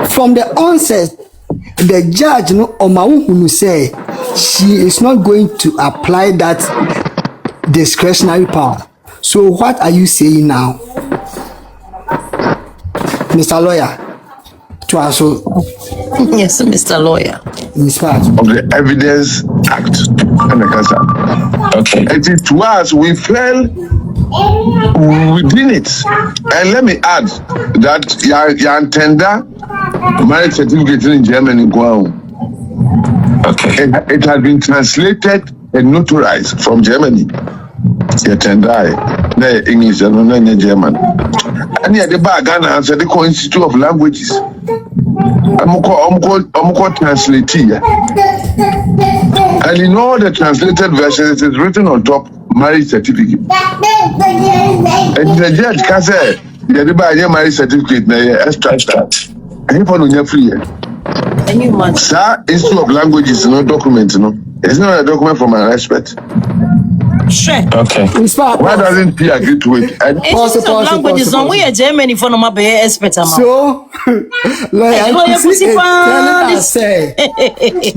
from the onset, the judge no Omahunu say she is not going to apply that discretionary power. So, what are you saying now, Mr. Lawyer? Yes, Mr. Lawyer. Of the Evidence Act. Okay. It is to us, we fell within it. And let me add that your tender marriage certificate in Germany go on. Okay. It has been translated and notarized from Germany. Your tender, the English and the German. And yet the Ghana answer the Institute of Languages. I'm called translate here. And in all the translated versions, it is written on top marriage certificate. And the judge can say, the marriage certificate, extract. And if on your free. Sir, Institute of Languages is no document, no. It's not a document from an expert. Sure. Okay. Why doesn't he agree to it? Languages on we are Germany for no be expert. So, lawyer telling us say,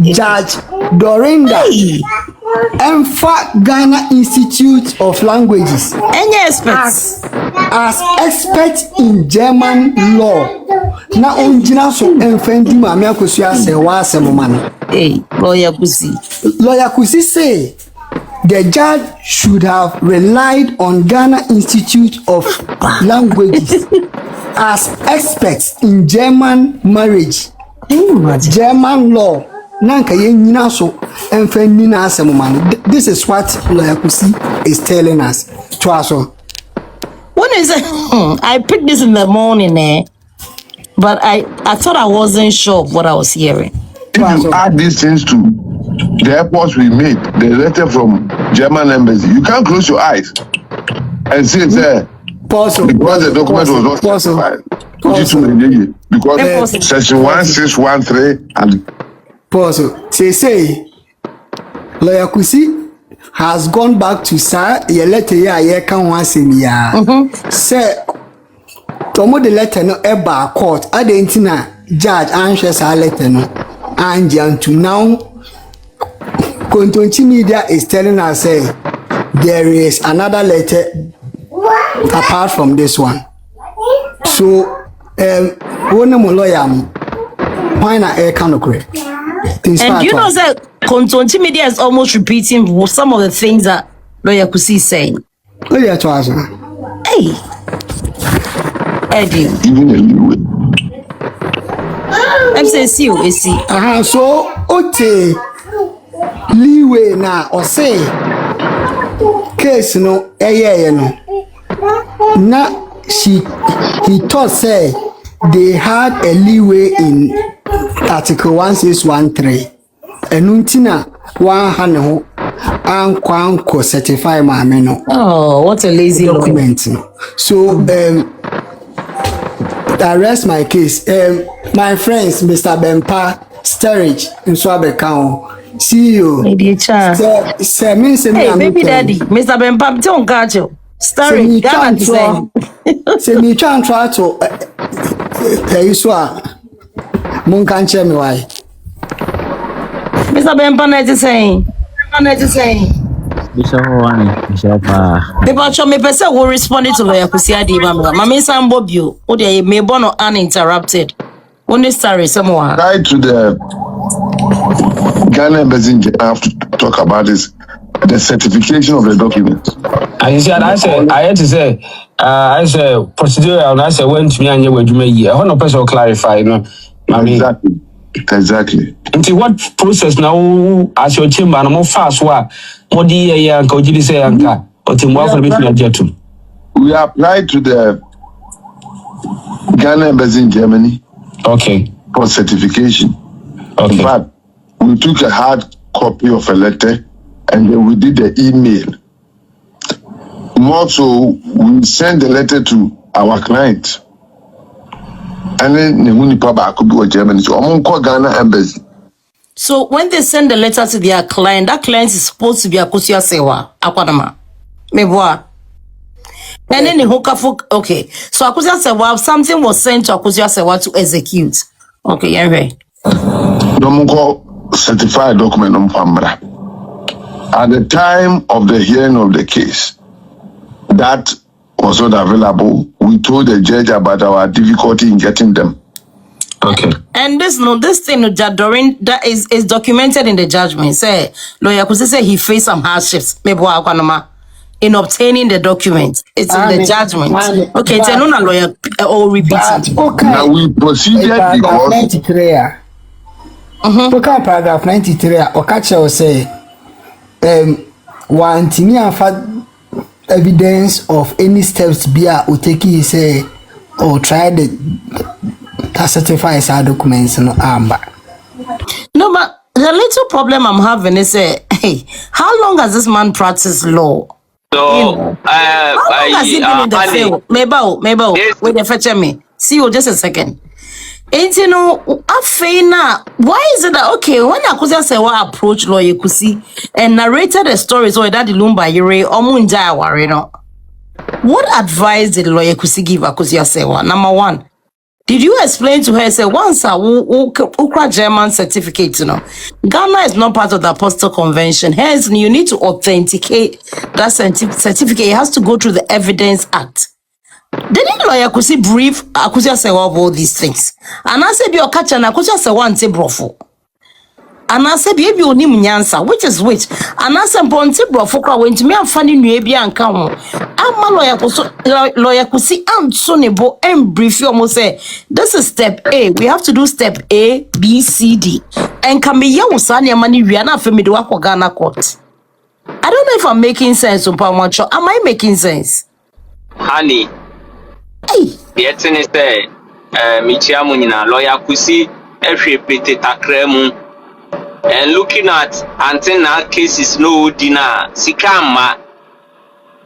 Judge Dorinda, Emfa Ghana Institute of Languages, any experts as expert in German law. Na onjina so enfendi mame akosia se wa asemman. Hey, Lawyer Kusi say the judge should have relied on Ghana Institute of Languages as experts in German marriage, German law. Nanka yenyina so enfendi na asemman. This is what Lawyer Kusi is telling us. Twaso. When is it? I picked this in the morning, but I thought I wasn't sure of what I was hearing. If you add these things to the airports we made, the letter from German embassy, you can't close your eyes and say it's there. Because the document was not specified. Because section 1613 and say Lawyer Kusi has gone back to sir, your letter here, can once in say Tomo the letter no eba court. Adentina judge anxious a letter no. And to now Kontonkyi media is telling us say there is another letter apart from this one. So one more lawyer why not air can correct. And you know that Kontonkyi media is almost repeating some of the things that Lawyer Kusi is saying. Oh yeah, to us. Hey, Eddie. I'm saying see you see. So okay, leeway na or say case no no. Na he thought say they had a leeway in Article 1613. Enuntina 100 anko certify mama no. Oh, what a lazy document. So I rest my case. My friends, Mr. Bempa Sturridge in Swabekao, CEO. Maybe chance. Hey, baby daddy, Mr. Bempa, don't catch you. Sturridge, Ghana to say me try to Iswa Munkanche me why. Mr. Bempa net is saying. People show me person who responded to Lawyer Kusi Adi Mama. Mama Sambo Bio, or they may born uninterrupted. Only story someone. Try to the Ghana Embassy have to talk about this. The certification of the document. I said, I had to say, I said, procedure, and I said, when to me and you were doing a year. I want to person clarify, no? Exactly. Until what process now, as your chamber, and more fast, what do you go to say, Anka, or Tim Waffle between jet to? We applied to the Ghana Embassy in Germany. Okay. For certification. Okay. But we took a hard copy of a letter and then we did the email. More so, we sent the letter to our client. And then could be Germany. So I'm going Ghana Embassy. So when they send the letter to their client, that client is supposed to be Akusia Sewa, Akwanama. Meboa. And then the okay. So Akusia Sewa, something was sent to Akusia Sewa to execute. Okay, anyway. No certified document on Pambra. At the time of the hearing of the case, that was not available. We told the judge about our difficulty in getting them. Okay. And this thing that is documented in the judgment. Say Lawyer Kusi say he faced some hardships. In obtaining the document. It's in the judgment. Okay, tell no lawyer or repeat it. Okay. Now we proceeded because 93. Okay, paragraph 93. Okacha will say one evidence of any steps Bia Uteki say or try to certify our documents no amba. No, but the little problem I'm having is hey, how long has this man practiced law? So how long has he been in the field? Maybe wait a fetch me. See you just a second. And you know, why is it that okay when Akusia Sewa approached Lawyer Kusi and narrated the stories or that the Lumba Yere or Munja Wari no? What advice did Lawyer Kusi give Akusia Sewa? Number one, did you explain to her say once Ukra German certificate, you know, Ghana is not part of the Apostle Convention. Hence, you need to authenticate that certificate. It has to go through the Evidence Act. Didn't Lawyer Kusi brief Akusia Sewa of all these things? And I said, "Your catch and Akusia Sewa ante brofo." And I said, "Baby, oni munyansa, which is which?" And I said, "Ponte brofo kwa went to me and funny new baby and come." I'm Lawyer Kusi so nebo and brief you almost say this is step A. We have to do step A, B, C, D. And can be young Sanya money we are not familiar with Ghana court. I don't know if I'm making sense, Am I making sense? Honey. Hey. Yet in say Michiamunina, Lawyer Kusi, every petty takremu. And looking at antenna cases no dinner, Sikama.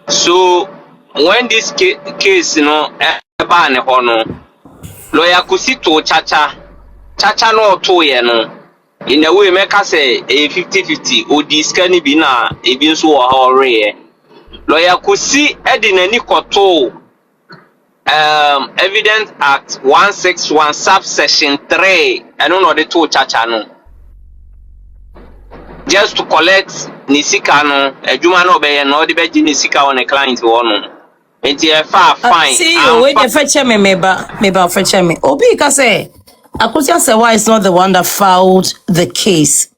So when this case, you know, ban hono, Lawyer Kusi to Chacha no to no. In a way, make us say a 50-50 or this can be na even so or rare. Lawyer Kusi Edin any koto Evidence Act 161 subsection 3 and no the two chacha no just to collect nisika no adwuma no be no de be nisika on a client one enti e fa fine see you when you fetch me meba fetch me obi ka say Akusia Sewa is not the one that filed the case.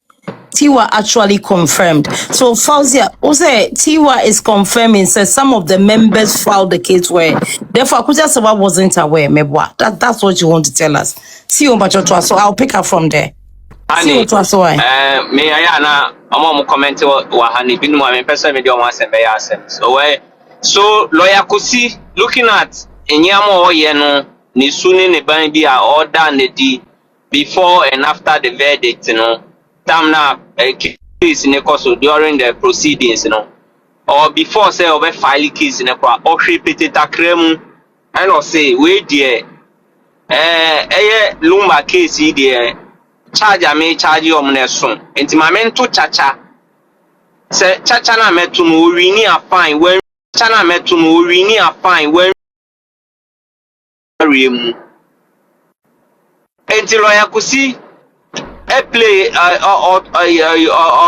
Tiwa actually confirmed. So Fauzia, also Tiwa is confirming, says some of the members filed the case where therefore Akusia Sewa wasn't aware. Mebwa. That's what you want to tell us. See you much so I'll pick up from there. See what was why. Me ayana amo comment wa hani binu ma me person me dey on asem be asem. So lawyer Kusi looking at enyamo oye no ni suni ne ban bi a order ne di before and after the verdict time na case ne koso during the proceedings or before say obe file case ne kwa ohwe peteta kremu and or say we there lumba case there charge me charge na so enti ma me nto chacha say chacha na metu no ori ni a fine when chacha na metu no ori ni a fine when remu enti lawyer Kusi play or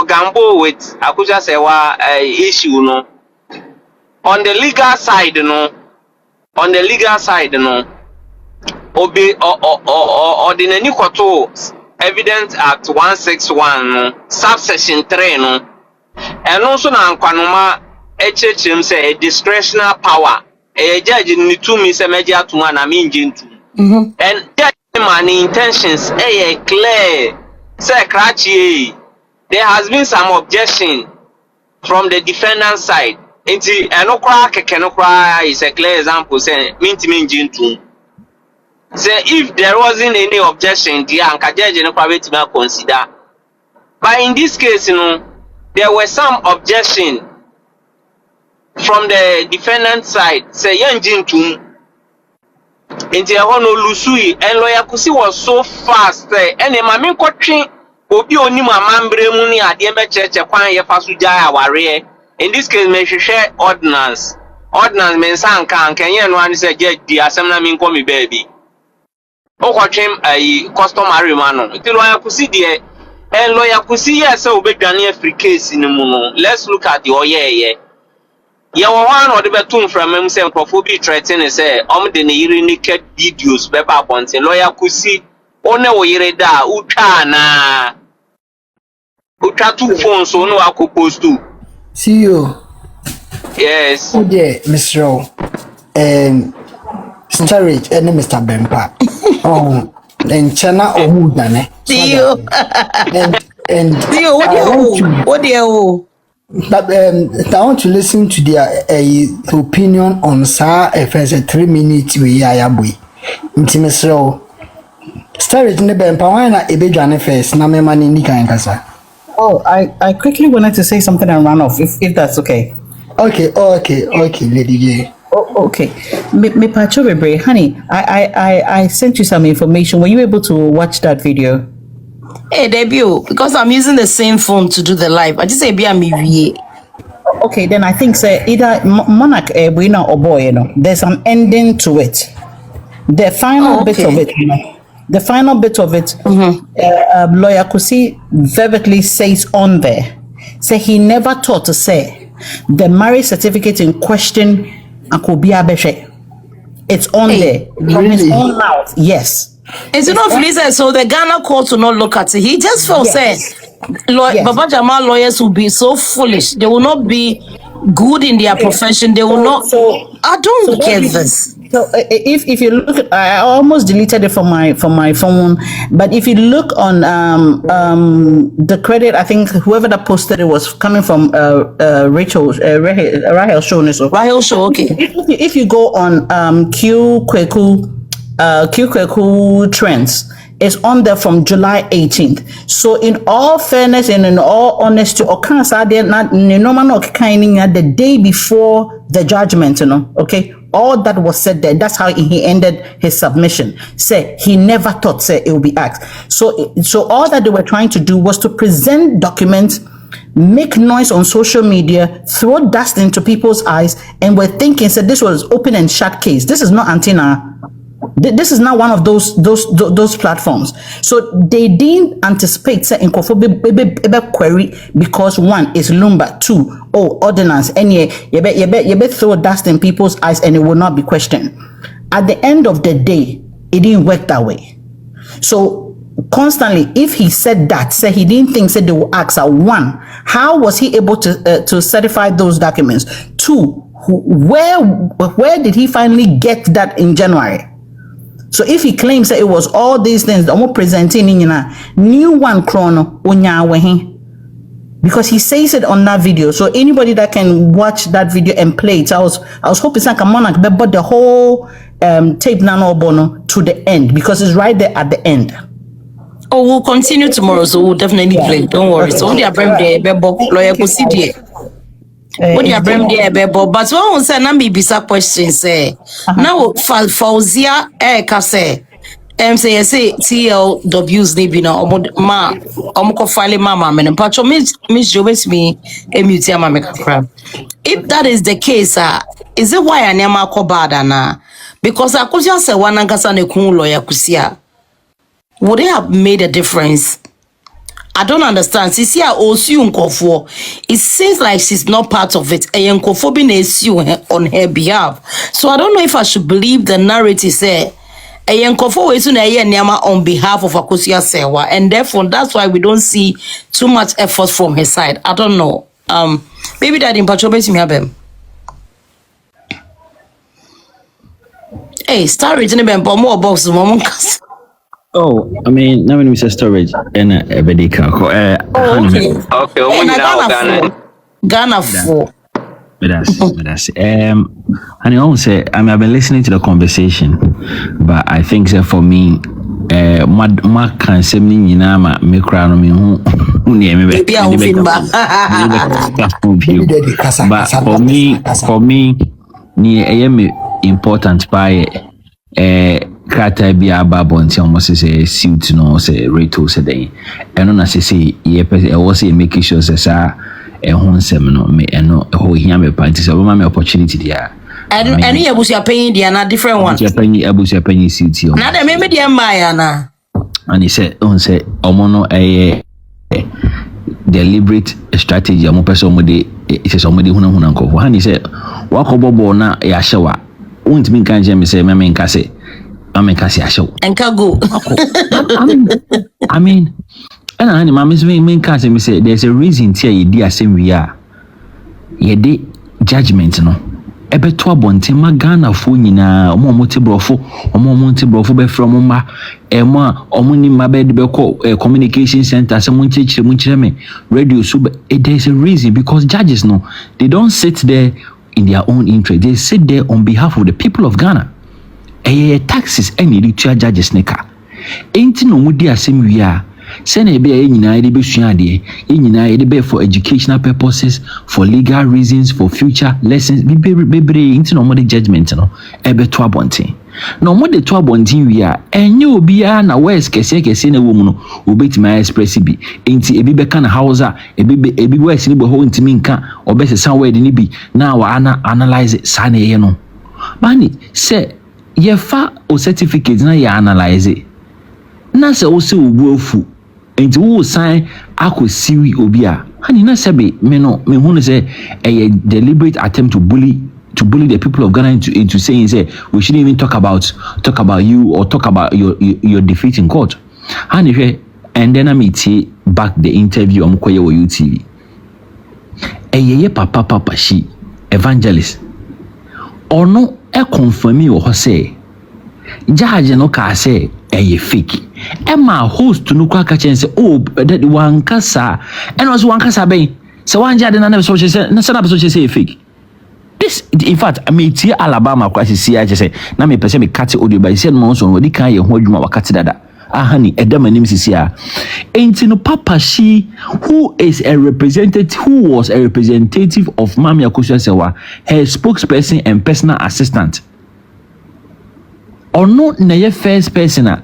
gamble with Akuja Sewa issue no on the legal side obe or the Nikoto Evidence Act 161 subsection 3 no and also na nkwanoma HHM say a discretionary power a judge ni to me say media to man am injintu and man intentions clear say krachi there has been some objection from the defendant side nti enokra keke nokra is a clear example say minti injintu say if there wasn't any objection the anka judge no private may consider but in this case there were some objection from the defendant side say yanjintu enti eho no lusui and lawyer Kusi was so fast and e ma me kwotwe obi onim amambre mu ni ade be cheche kwan ye faso jaa aware in this case me hwehwe ordinance me nsanka ankenye no an say di asem na me nkomi baby o kwotwem customary man no ti lawyer Kusi de and lawyer Kusi yes obedwane afri case ni mu no let's look at the oyeye ya one or the betum from him say profobi threatening say de ne yiri naked videos beba ponte lawyer Kusi one wo yire da utwa na utwa two phones so no akopose to see you yes yeah Mr. Storage and Mr. Bempa and Chana Omudane see you and see you what do you but I want to listen to their opinion on first 3 minutes we ayabui. Intimate Storage in the Bempawana Ebejane first, Namemani Nika and Kasa. Oh, I quickly wanted to say something and run off, if that's okay. Okay, Lady J. Oh, okay. Me Pacho Bebre, honey, I sent you some information. Were you able to watch that video? Hey, debut, because I'm using the same phone to do the live. I just say be a me. Okay, then I think say either Monarch winner or boy, there's an ending to it. The final bit of it, the final bit of it, lawyer Kusi vividly says on there, say he never thought to say the marriage certificate in question akobia beshe. It's on there from his own mouth. Yes. It's not Felicia, so the Ghana court will not look at it. He just felt saying Baba Jamal lawyers will be so foolish. They will not be good in their profession. They will not. I don't get this. So if you look, I almost deleted it from my phone. But if you look on the credit, I think whoever that posted it was coming from Rahel Show. Rahel Show, okay. If you go on Q Kweku Trends, is on there from July 18th. So in all fairness and in all honesty, the day before the judgment, okay, all that was said there, that's how he ended his submission. Say he never thought it would be asked. So all that they were trying to do was to present documents make noise on social media, throw dust into people's eyes, and we're thinking that this was open and shut case. This is not Antenna. This is not one of those platforms. So they didn't anticipate say in query because one is Lumba, two, ordinance, and you bet throw dust in people's eyes and it will not be questioned. At the end of the day, it didn't work that way. So constantly, if he said that, say he didn't think they will ask one, how was he able to certify those documents? Two, where did he finally get that in January? So if he claims that it was all these things, I'm presenting in new one chrono because he says it on that video. So anybody that can watch that video and play it, I was hoping like a monarch, but the whole tape nano bono to the end because it's right there at the end. Oh, we'll continue tomorrow, so we'll definitely play. Don't worry. So only a birthday, lawyer proceed. What you bring there, Bebo? But one will say, "Na me bisa questions." Say now, Fauzia say, say TLW's name, you know, ma, file mama, man. Pacho Miss Joves me a museum, if that is the case, is it why I never call bad na? Because I could just say one angasa ne kun lawyer kusia. Would it have made a difference? I don't understand. Sisi a osu nkofo. It seems like she's not part of it. And nkofo bin esu on her behalf. So I don't know if I should believe the narrative say nkofo esu na ye nyama on behalf of Akosia Sewa, and therefore that's why we don't see too much effort from her side. I don't know. Maybe that in patrol me abem. Hey, start reading them more box mom. Oh, I mean, now when we say storage, and a bedika. Okay. Ghana for. But that's and I always say, I mean, I've been listening to the conversation, but I think that for me, my can say me nama me crown me who but for me, ni me important by krata bi ababo nti almost say suit no say reto say den eno na say ye person e was say make sure say sa e ho nsem no me eno ho hia me panti so ma me opportunity dia and you abusia paying dia na different one abusia paying suit yo na dem me dia maya na and he said on say omo no deliberate strategy omo person omo de it is omo de huna nkofo han he said wakobobo na ya hyewa won't mean kan je me say me nka say America show. And can go. I mean, and I mean, can't say there's a reason here. You did same we are. Ye de judgment no. Ebe to abonte ma Ghana fo nyina omo motibrofo be from ma ema omo ni ma be de call communication center say munchire me radio so there's a reason because judges no they don't sit there in their own interest. They sit there on behalf of the people of Ghana. Taxes any ritual judges neka enti no mudi asem wi a se na ebe nyina ede be sua de nyina ede be for educational purposes, for legal reasons, for future lessons bebre enti no mudi judgment no ebe to abonten no mudi to abonten wi a enye obi a na west kese na wo mu no obetima express bi enti ebi be kana hausa ebi west ni bo ho ntimi nka obesesa word ni bi na wa analyze sa na ye no mani se ye fa o certificate na ya analyze it. Na se o se obuafu enti wo sign akosiwi obi a hani na sebe me hu say a deliberate attempt to bully the people of Ghana into saying say we shouldn't even talk about you or talk about your defeat in court. Hani and then I meet back the interview on Koye UTV. Ye papa she evangelist or no e confirm me or say judge no ka say e fake e ma host no kwa ka chen say oh that one kasa and was one kasa ben so one judge na never so say na say fake this in fact I mean tie Alabama kwa say I say na me pese me cut audio by say no so di kan ye ho adwuma wakati dada ahani edam anim sisi a enti no papa she who was a representative of Mami Akosua Sewa, her spokesperson and personal assistant or not na first person or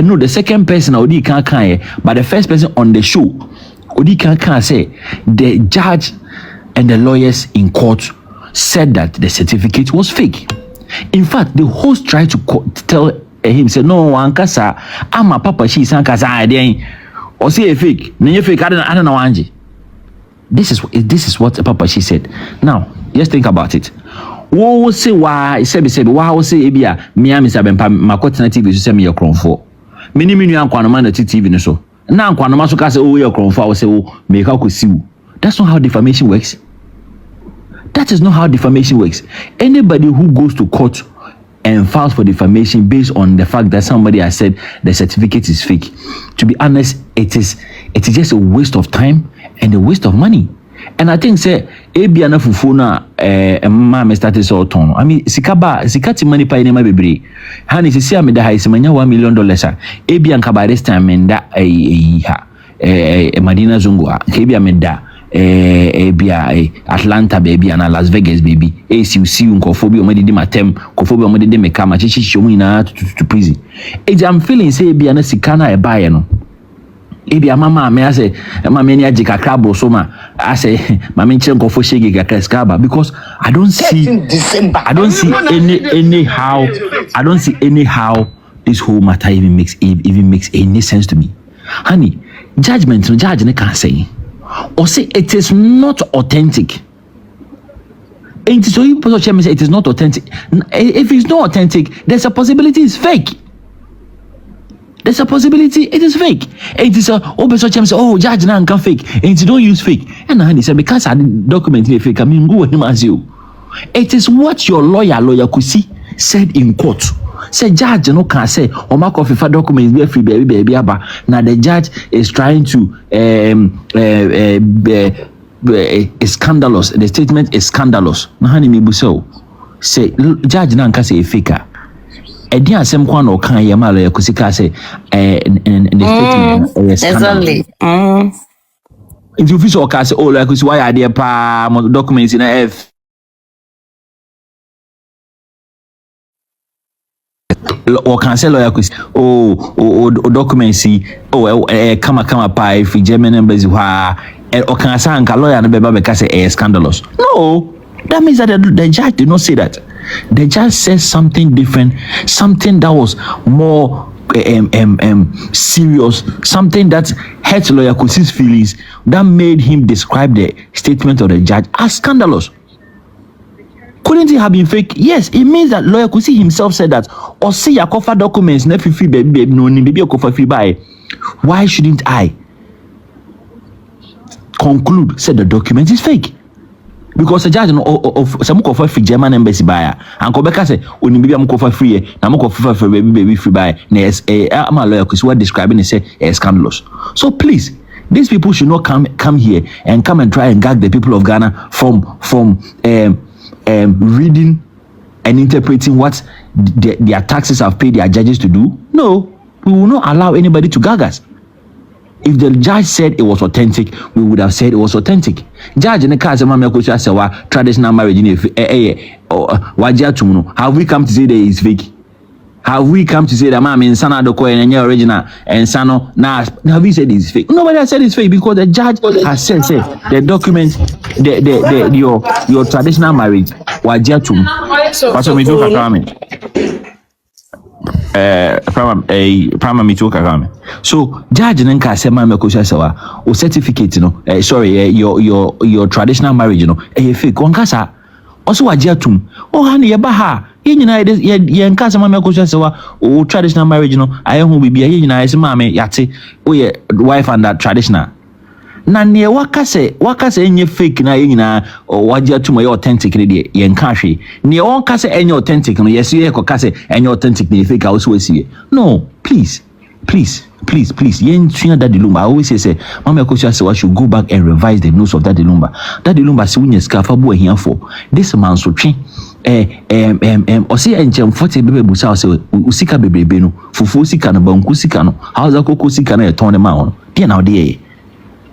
no the second person or di kan but the first person on the show Odi can say the judge and the lawyers in court said that the certificate was fake. In fact, the host tried to tell him, say, no, Ankasa, I'm a papa, she's Ankasa, or say a fake, no fake, I don't know, Angie. This is what Papa she said. Now, just think about it. Wo say why say why wo say ebia me am say bempa makotena TV so say me yakronfo. Me ni menu ankwanoma na TV no so. Na ankwanoma so ka say oh yakronfo wo say wo me ka kosiwu. That's not how defamation works. That is not how defamation works. Anybody who goes to court and files for defamation based on the fact that somebody has said the certificate is fake, to be honest, it is just a waste of time and a waste of money. And I think say ebia na fufu na ma me started so ton. I mean sikati money pa ine ma bebre. Hani sisi ameda ha isemanya $1 million ebia nka by this time menda Madina Zungwa ebia menda ebia Atlanta baby and Las Vegas baby ACC unkofobia omedidi matem kofobia omedidi mekama chichi omu ina to prison. I'm feeling say ebia na sikana e bae no. Ebi mama me ase mama ni aje kakra bo so ma ase mama nche nkofo shege kakra skaba because I don't see any how this whole matter even makes any sense to me. Honey, judgment no judge ne can say or say it is not authentic. And so you say it is not authentic. If it's not authentic, there's a possibility it's fake. There's a possibility it is fake. It is a oh judge now can fake. And you don't use fake. And honey said because I document fake, I mean go him as you. It is what your lawyer could see said in court. Say judge no can say or mark off if a document be free baby aba. Now the judge is trying to is scandalous. The statement is scandalous. Now honey me buso say judge now can say a faker. Edi asem kwa no kan ye ma lawyer kusika say in the statement exactly if you feel okay say oh lawyer kusi why are there pa documents in F or can say lawyer kusi oh documents kama pa if German embassy wa or can say anka lawyer no be ba say scandalous. No, that means that the judge did not say that. The judge says something different, something that was more serious, something that hurt lawyer Kusi's feelings, that made him describe the statement of the judge as scandalous. Couldn't it have been fake? Yes, it means that lawyer Kusi himself said that. Or say Yakofa documents, baby, no, baby, free buy. Why shouldn't I conclude said the document is fake? Because the judge of some cover free German embassy buyer and Quebec say when baby am cover free na mo cover for baby free buy na am a lawyer because what describing is say scandalous. So please, these people should not come here and come and try and gag the people of Ghana from reading and interpreting what their taxes have paid their judges to do. No, we will not allow anybody to gag us. If the judge said it was authentic, we would have said it was authentic. Judge in the case of traditional marriage have we come to say that it's fake? Have we come to say that mama in Sana Doko and original and Sano now have we said it's fake? Nobody has said it's fake because the judge has said the document your traditional marriage Wajiatum. Pastor me do Prama me to Kagame. So judge nenka say mama kosha sawa o certificate your traditional marriage fake wankasa also wajiatum hani yeba ha yenyina ye nka say mama kosha sawa o traditional marriage aye ho bibia yenyina say mama yate o ye wife and that traditional na ne wakase enye fake na yenyina wajiatum ye authentic ne de ye nka hwe ne wonkase enye authentic no yes ye kokase enye authentic ne fake also wesiye. No, please yen tuna that dilumba. I always say mama kosha say should go back and revise the notes of that dilumba si wunya skafa bo here for this man so twe o say enchem 40 bebe busa say usika bebrebe no fufu sika no banku sika no hausa koko sika na eton ma on there now there.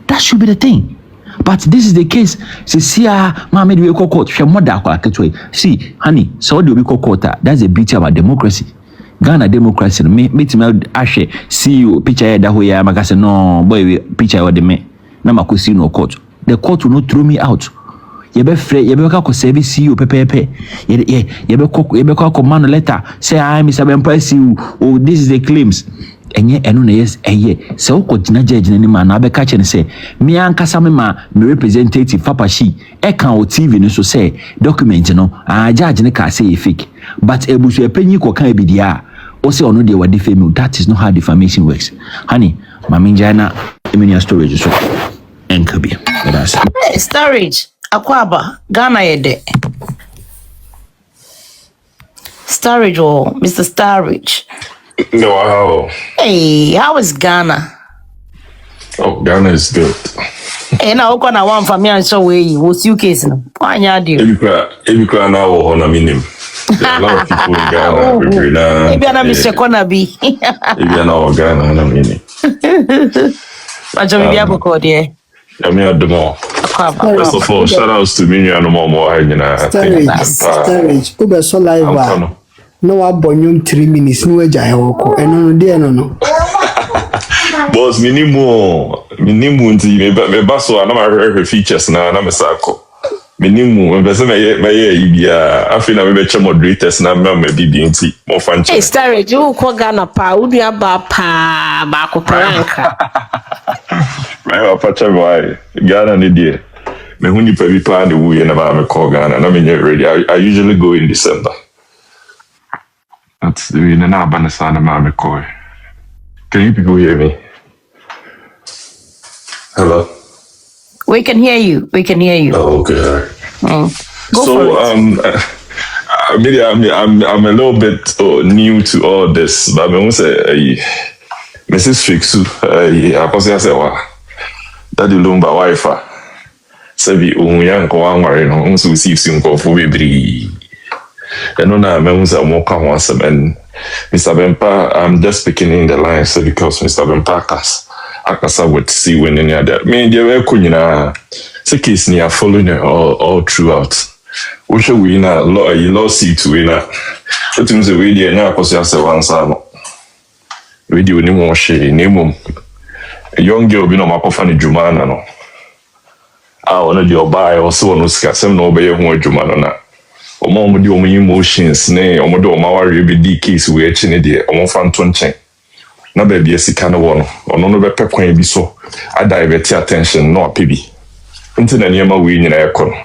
That should be the thing. But this is the case. See, mama we call court. See, honey, so do we call court? That's the beauty about democracy. Ghana democracy. Me ashe see you picture that way. I say no boy picture what the me. na makosi no court. The court will not throw me out. Yebe ka ko service CEO pepepe. Yebe ka command letter say I am Mr. Bempa CEO. Oh, this is the claims. Enye eno na yes eye. Se o ko gina judge na ni ma na be ka che ne say me ankasa me ma me representative Fapashi e kan o TV no so say document no judge ne ka say fake. But ebusu epenyi ko kan ebidia. O say ono de wa defame. That is not how defamation works. Honey, mama njana emenya storage so. Enkabi. Hey, storage. Akwaba. Ghana yede. Storage or Mr. Storage. No, how? Hey, how is Ghana? Oh, Ghana is good. Hey, now uko na one family and so we was you case no. Wanya dio. Ebi kra na wo ho na minim. There are a lot of people in Ghana. Ebi ana Mr. Konabi. Ebi ana wo Ghana na minim. Ajo bi aboko de. I mean, at the mall. First of all, shout outs to me and more. Storage. Ube so live. No abonyum 3 minutes. No eja hewoko. Eno no de no. Boss, minimum nti me baso na my features na me sako. Minimum me say me ibia afi na me be che moderators na me bibi nti mo fan che. Hey, Storage, you ko Ghana pa, u dua ba pa ba ko pranka. Right, Pacha boy. Ghana ni dear. Me huni pa bi pa de wu ye na ba me call Ghana. Na me get ready. I usually go in December. That's the reason na ba na sa na ma me call. Can you people hear me? Hello. We can hear you. We can hear you. Oh, okay. Go so maybe I'm a little bit new to all this, but I want to say Mrs. Fixu, I can say wa. That the lumba wife sabi umuyan ko anware no nso si nko fo bebri eno na memuza mo ka ho asem and Mr. Bempa, I'm just picking in the line so because Mr. Bempa akasa would see when any other me dey we kunyina say case ni are following all throughout we should we na lawsuit we na it means we dey na akoso ase wansa no we dey oni mo hwe ni mom a young girl be no makofa ni jumana no ono di obai o so no sika sem no obeye ho adwuma no na omo di omo emotions ne omo di omo ware be di case we echi ne de omo fa nto nchen na ba bia sika no wo no ono no be pekwan bi so a divert attention no apebi nti na niema we nyina ekọ no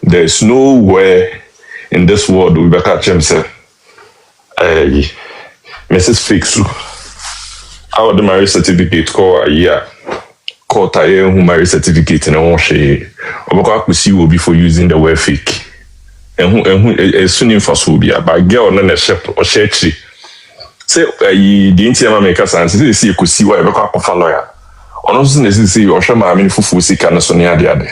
there is nowhere in this world we be catch himself Mrs. Fixu our the marriage certificate call a year court a year who marriage certificate in a one share or see will be for using the word fake and who soon in for so be about girl on a ship or share tree say the interior makers and see you could see why a lawyer or not necessarily or show my fufu sick and so near the other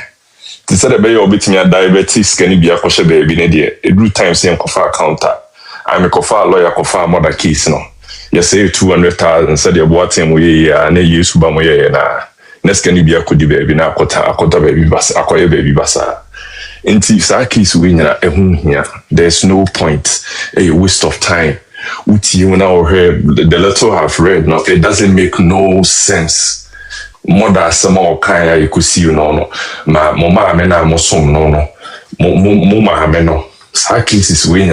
to say the bay or bit me a diabetes can be a kosher baby in a day a good time saying coffee counter I'm a coffee lawyer coffee mother case no. You say 200,000 said you're watching we and they use Bamoye na next can be a could baby na akota baby basa akoye baby basa. Inti Sakis winner here. There's no point, a waste of time. Uti when I heard the letter I've read now, it doesn't make no sense. Mother some more kaya you could see you no ma mama amena mosom no mama ameno. Our cases when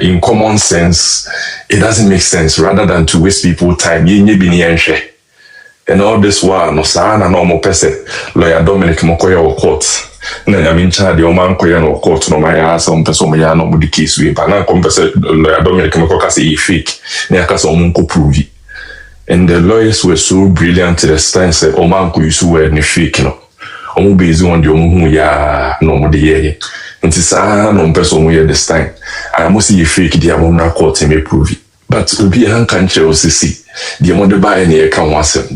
in common sense, it doesn't make sense rather than to waste people time. And all this while, no sana normal person, lawyer Dominic Mokoya or court. Then I mean, child, your man Koya or court, no my ass on person, my no the case we, but now compensate lawyer Dominic Mokoka say fake, Niakas on prove it. And the lawyers were so brilliant to the stand said, oh man, could you swear any fake no? Omo based on the omo ya no mo de ye. Nti sa no person we this time. I must see fake the amount na court me prove it. But obi han kan che osisi. The amount de buy na kan wasem.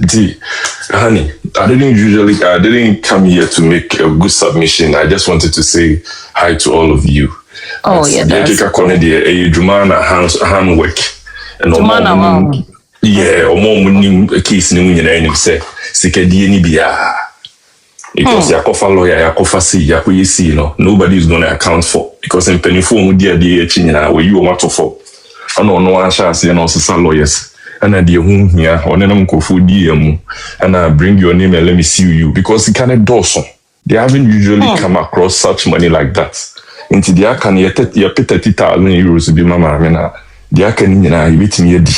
Honey, I didn't come here to make a good submission. I just wanted to say hi to all of you. Oh yeah, that's handwork. And yeah, omo case ni nyina enim say sikadie ni bia. Because yakofa lawyer, yakofa see, yakoye see, nobody is going to account for. Because in penny phone, dear, chinyina, where you want to for. I know no one chance, sister lawyers. and at the home here, on an uncle for DM, and I bring your name and let me see you because it can Dawson. They haven't usually come across such money like that. Into the can you pay 30,000 euros to be mama, the can you beat me a D.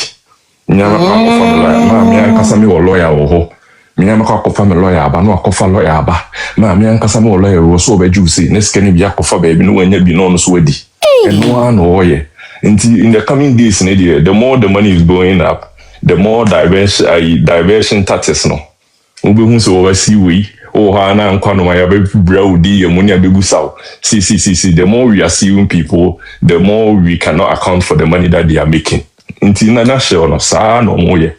Nyama me ankasa me lawyer wo ho. Me nyama akofa me lawyer aba no akofa lawyer aba. Me ankasa me lawyer wo so obeju say ne sika ni bi akofa ba bi no wanya bi no so adi. Eno an ho ye. In the coming days the more the money is going up, the more diversion tactics no. Obi hu so oversee we na nkwa no ya be bra odi ye money abebu saw. See the more we are seeing people, the more we cannot account for the money that they are making. Inti na nashel no sa no moye.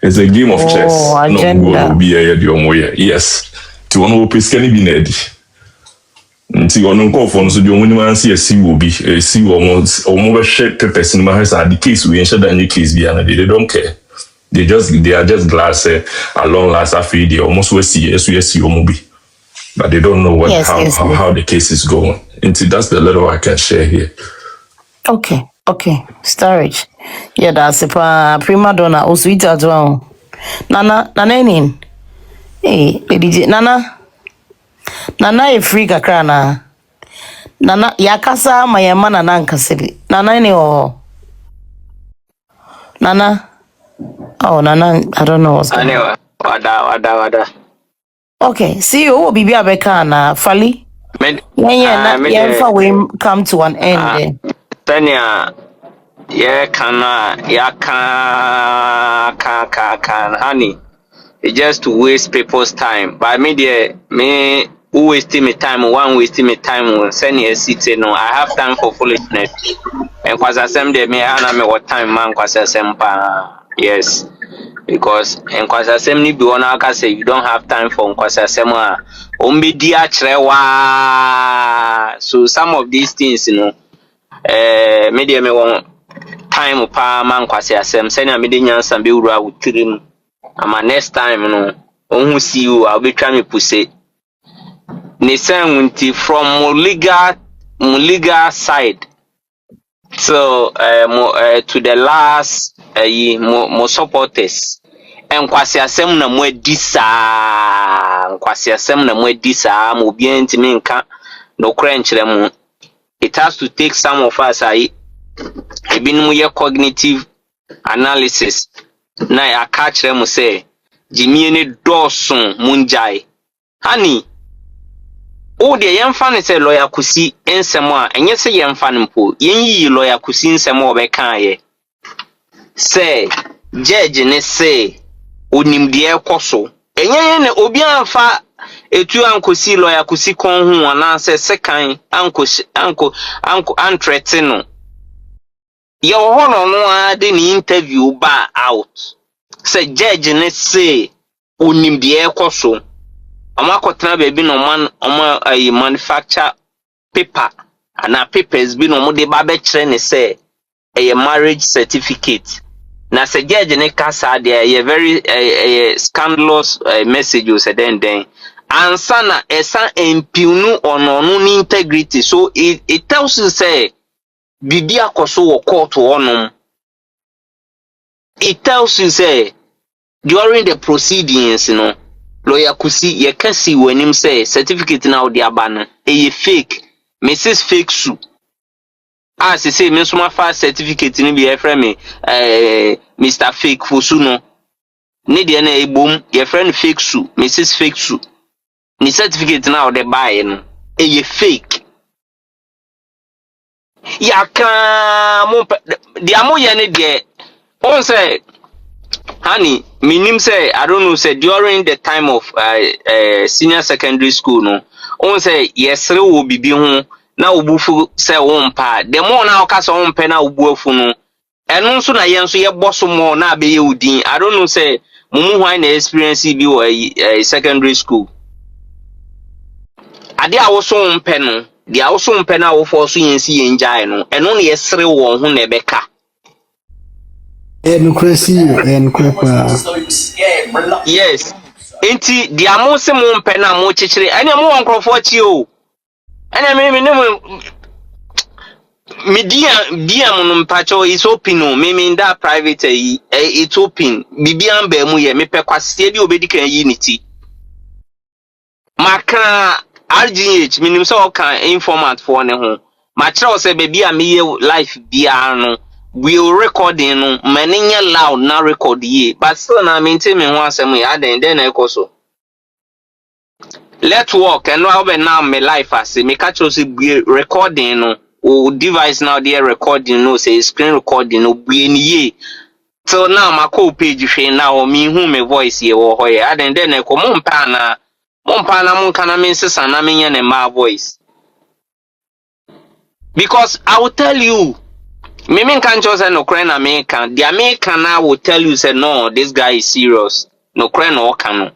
It's a game of chess. Agenda. No be a moye. Yes. Ti wono opiskani bi na edi. Nti wono nkofo no so di omuni man see esi wo bi, esi omo be share papers in my the case we ensure that any case be and they don't care. They are just glad say along last after they almost we see omo bi. But they don't know how the case is going. Nti that's the little I can share here. Okay. Storage. Yeah, that's a prima donna. Also, it as well. Nana, in. Hey, lady, Nana, a free kakrana. Nana, yakasa, my man and Uncle City. Nana, any or Nana. Oh, Nana, I don't know what's going on. Wada. Okay, see you, Bibi Abekana, Fali. Yeah, we come to an end. Tanya. Yeah, can honey. It's just to waste people's time. But me who wasting me time, one wasting me time, send you a city. No, I have time for foolishness. And cause I send me what time man cause I send yes. Because and cause I send me be one I say you don't have time for cause I send so some of these things, media me want time pa man kwase asem send na me de nyansa be wura wutirim ama next time no ohun see you I'll be trying to puse ne sanwunti from legal side so to the last mo supporters en kwase asem na mo adisa kwase asem na mo adisa mo bi ntimi nka no krenchire mu. It has to take some of us a cognitive analysis. Na ya catch them say Jimmy any Dawson Munjai. Honey, oh the young fan say lawyer kusi ensemo and yes say young fan mpo yen lawyer kusi ensemo be kan ye. Say judge ne say onim de ekoso. Enye ne obi anfa etu ankosi lawyer kusi kon hu ananse sekan anko antretino. Your honor no the interview bar out. Say judge ne say onim de ekoso. Ama kotra baby no man a manufacture paper and a papers be no mo de ba be kire ne say a marriage certificate. Na say judge ne kasa there a very scandalous message you said then ansa na esa empiunu ono ni integrity. So it tells you say bibi akoso wo court onum. It tells you say during the proceedings lawyer kusi ye can see when him say certificate now the abano a fake Mrs. Fake Su. As he say Miss Mafa certificate ni be me Mr. Fake Fosuno. Need a boom your friend Fake Su, Mrs. Fake Su. Ni certificate now they buy a fake. Ya can the amoya ne de on say honey minim say I don't know say during the time of senior secondary school no on say yesre wo bibi ho na obufu say won pa the more na okasa won pa na obuafu no eno nso na yenso ye boso mo na be ye udin I don't know say mumu hwan na experience bi wo secondary school ade a wo so won pa no dia wo so won pa na wo fo so yensi yenjai no eno na yesre wo ho na ebeka. Yes. Enti di amo se mo mpe na mo chichire. Ene mo won krofo chi o. Ene me Me DM no mpacho is open no. Me mean that private it's open. Bibi ambe mu ye me pe kwasie bi obedi kan unity. Maka RGH minim so kan informant for ne ho. Ma kire say baby a me ye life bia no. We recording no many loud na record ye. But still na maintain me ho asem ya den na ekoso. Let's work and now be now my life as me catch us recording no o device now there recording no say screen recording no be ye till now my call page hwe now me hu me voice ye wo ho ye aden den e ko mompa na mon kana me sesa na me nya ne ma voice because I will tell you me can just say no cry na me can the American now will tell you say no this guy is serious no cry no can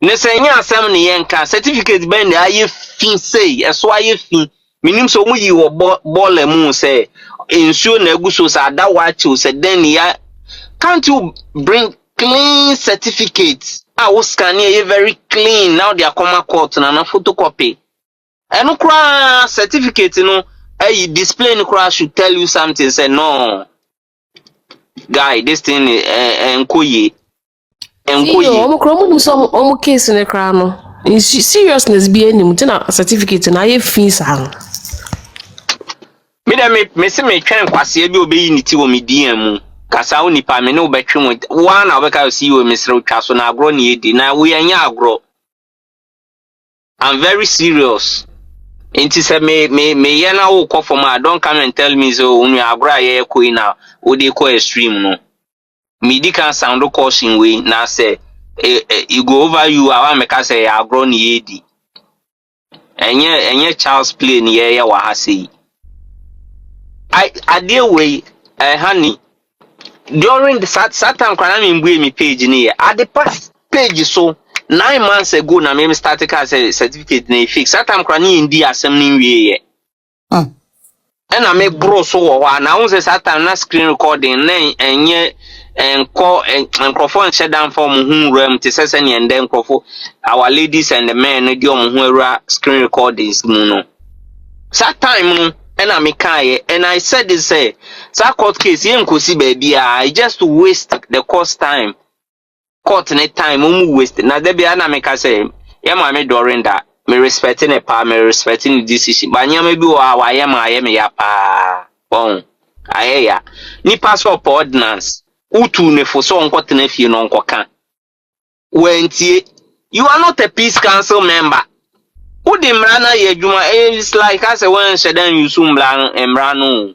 ne senya asem ne yenka certificate ben de aye fin say eso aye fin minim so mu yi wo ball mu say ensuo na aguso sa da wachi say then ya can't you bring clean certificates wo scan here very clean now they are come court na photocopy eno kra certificate no display no kra should tell you something say no guy this thing enkoye omo kromo no so omo case ne kra no seriousness be anim na certificate na ye fees an me se me twen kwase bi obeyi ni ti wo me DM mu kasa wo nipa me ne obetwe mu wa na obeka see wo me sere twa so na agro ne edi na we anya agro. I'm very serious. Enti se me ye na wo kɔ for ma don't come and tell me so unu agro aye ko ina wo dey ko extreme no. Me di kan sound caution we na say you go over you awa me ka say agro ne edi. Enye Charles play ne ye wa ha sei. I deal way honey during the certain time me page ni at the past page so 9 months ago na me started as a certificate na fix certain kwani indi asem ni wie and I make bro so wa na un say certain na screen recording na enye microphone shut down for mu room to say ne and then our ladies and the men di om hu era screen recordings mu no that time and I make and I said this say court case yen kosi baby I just waste the cost time court net time waste na there be na make say ya ma me during that me respecting a pa me respecting the decision but nya me bi wa ya ma ya pa bon ayeya ni pass up ordinance utu ne fo so nko tena fie no nko kan wentie you are not a peace council member. Udi mrana ye juma it's like I say when shedan you sumbla emrano.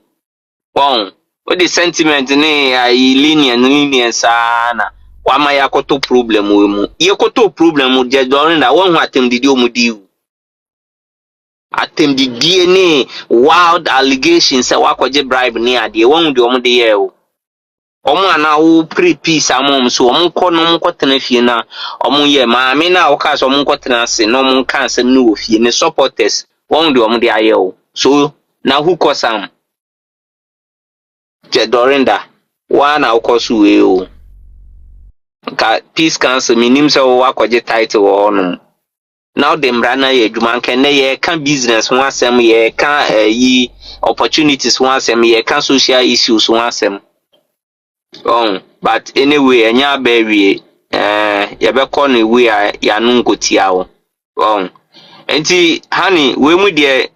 Bon, what the sentiment ne lenient sana. Wama yakoto problem we mu. Yakoto problem mu je during that one who attempt the omudiu. Attempt the DNA wild allegations say wakoje bribe ni ade one de omude ye o. Omo ana wo pre-peace amom so omo kɔ no mko tena fie na omo ye ma me na wo ka so omo tena ase no omo kan asem no wo fie ne supporters won de omo de aye o so na who cause am je dorinda wa na wo cause we o ka peace council minim se wo akɔje title wo no now dem rana ye adwuma nkan na ye kan business ho asem ye kan yi opportunities ho asem ye kan social issues ho asem. But anyway, anya berry yabekɔ no we a yanu nkotia wo. Enti honey we mu de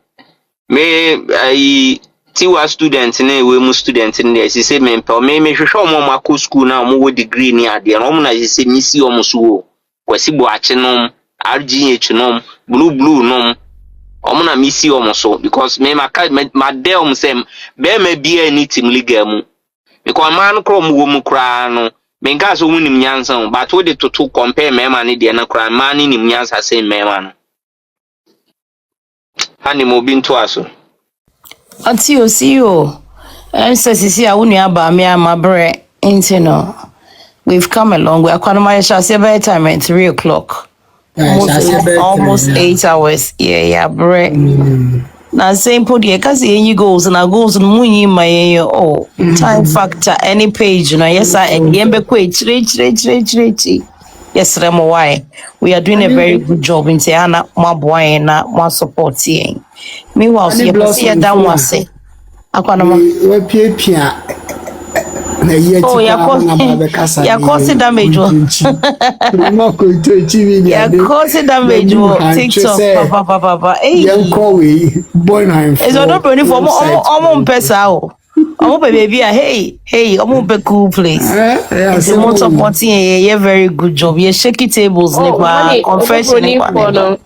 me tiwa student ne we mu student ne se say me mpa me hwehwɛ omo makɔ school na omo wo degree ni ade na omo na se misi omo so wo. Kwasi bo ache nom, RGH nom, blue nom. Omo na misi omo so because me ma dem say be ma bia ni team league mu. Because man krom wo mu kra no menka so munim nyansa but we dey to compare mema ne de na kra man ni nim nyansa say mema no ani mo bi nto aso ati o si o ense sisi a wonu aba me amabre into no we've come a long way akwanoma shall say by time at 3 o'clock almost 8 hours yeah bre. Na simple the cause any goals and goals munyi my time factor any page no yes and yembe kwe yes remo why we are doing a very good job in Tiana my boy na one support yen meanwhile so you see that one say Akwanoma. We pia na yeti oh, ya cause damage. No Kontonkyi media. Ya cause damage TikTok papa. Hey. Boy na info. Is not Broni for omo mpesa o. Omo pe baby hey omo pe cool place. It's the most supporting yeah very good job. You shake tables nipa confession nipa.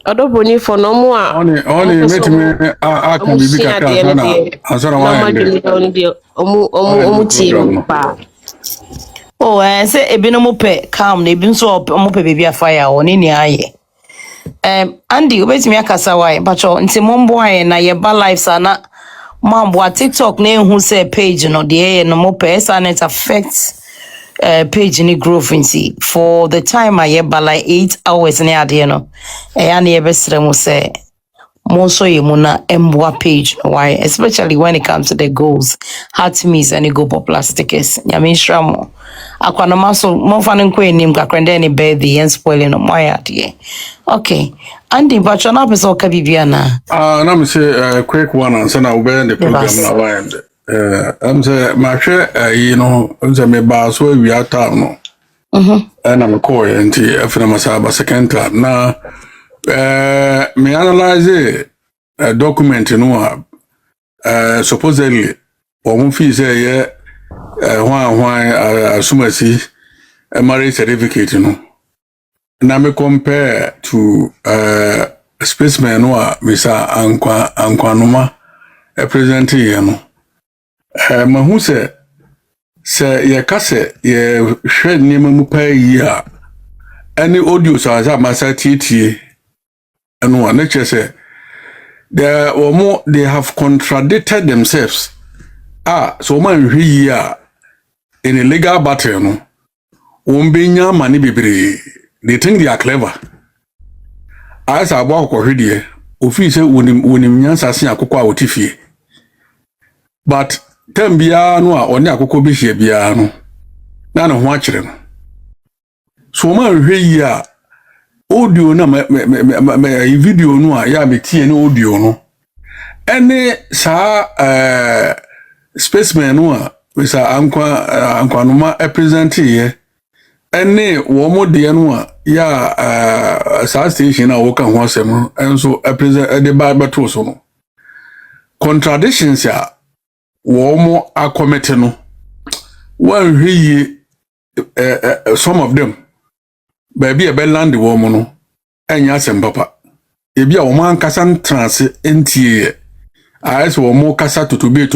Odo Broni for no mo a. Only met me a can be big asana wa omo team pa. Oh, say ebinom pe calm na ebi nso omo pe baby afire o ni aye. Andy, obetimi akasa why bacho nti mombo aye na ye ba lives ana mambo TikTok na ehu say page no de no mo pesa and it affects page ni growth nti for the time I ba like 8 hours na ade no ya na ye besre mo say mo so ye mo na emboa page no why especially when it comes to the goals heart miss and go popular stickers nyame nhra mo akwanoma so mo fa ne nkwa enim kakrende ne birthday and spoiling no why ade okay Andy bacho na pesa o ka bibia na na me say quick one and so na we be the program na why am say ma hwe you know am me ba so wi ata no na me call nti afina masaba second time na me analyze a document no supposedly one fee say yeah asumasi a marriage certificate no na me compare to spaceman no Mr. Ankwanoma represent here no mahu se ye kase ye hwed nima mu pa yi a any audio so as masa tie no na che they have contradicted themselves so man hwi yi a in a legal battle no wombenya mani bebre. They think they are clever. As I walk or ready, ofi say wonim nyansa se akoko a wotifie. But tem bia no a oni akoko bi hie bia no. Na no ho akire no. So ma hwe yi a audio na me video no a ya betie na audio no. Ene sa spaceman no a Mr. Ankwanoma represent here. Ene womo de no a ya sa station a woka ho asem no enso represent the battle so no contradictions ya womo akomete no one hwe some of them baby e be land womo no enya asem papa ebi a womo ankasa trance entie as womo kasa to be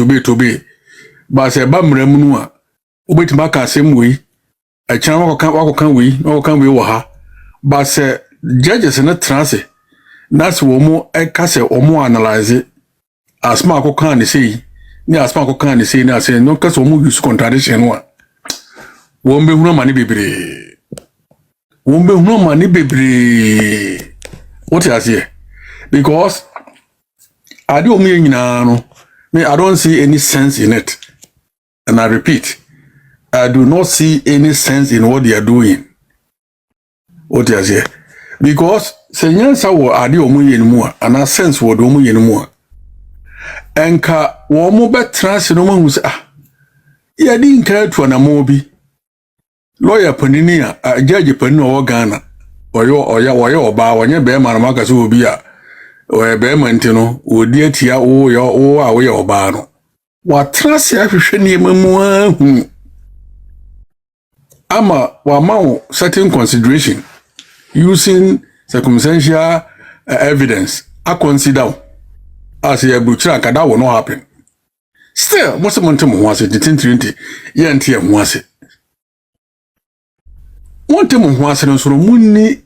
ba se ba mramu no a obetima ka asem we a chan wakokan we wo ha ba se judges na trance that's womo kase womo analyze asma akokan ne sei ni asma akokan ne sei na say no kase womo use contradiction no a wombe hunu mani bebre what is here because I do me nyina no me I don't see any sense in it. And I repeat, I do not see any sense in what they are doing. What they are saying. Because senyansa wo ade omu yenimu and a sense wo do omu yenimu. Enka wo mo betrans no mahu se ya di nka tu na mo bi. Lawyer panini a judge panini wo Ghana. Oyo oba wonye be ma na maka so obi a. O be ma ntino odi atia wo yo a wo ye oba no. Watrasi ahwehwe niemamu ahu ama wamao certain consideration using circumstantial evidence I consider as a butcher kada will not happen still most of them was it 2020 ye ntie ho ase wonte mo ho ase no so munni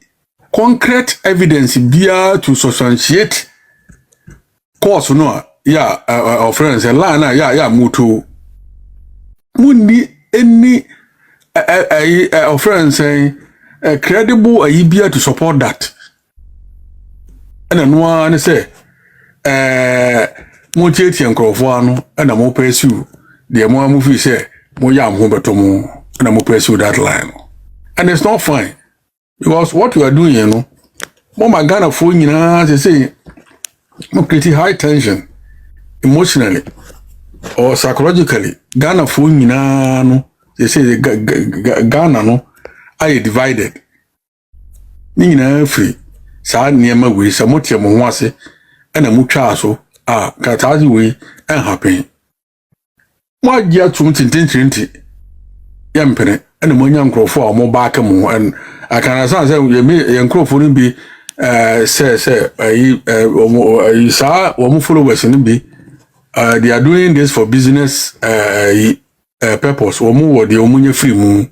concrete evidence bia to substantiate cause no our friends and lana ya mutu munni any our friends saying credible ayibia to support that and no one say mo tieti enkrofo anu na mo pursue the mo movie say mo ya mo betomo na mo pursue that line and it's not fine because what you are doing you know mo magana for nyina say mo create high tension emotionally or psychologically Ghana for no they say Ghana no I divided ni nyinaa free saa nneɛma wei sɛ motie mo ho ase ɛna motwaa so kataase wei ɛnhapen mo agye atom tintintinti yɛmpene ɛna moanya nkurɔfoɔ a mo baaka mo ho akanasa sɛ yɛ nkurɔfoɔ no bi sɛ saa wɔn followers no bi they are doing this for business purpose wɔn wɔ deɛ wɔn nyɛ free mu.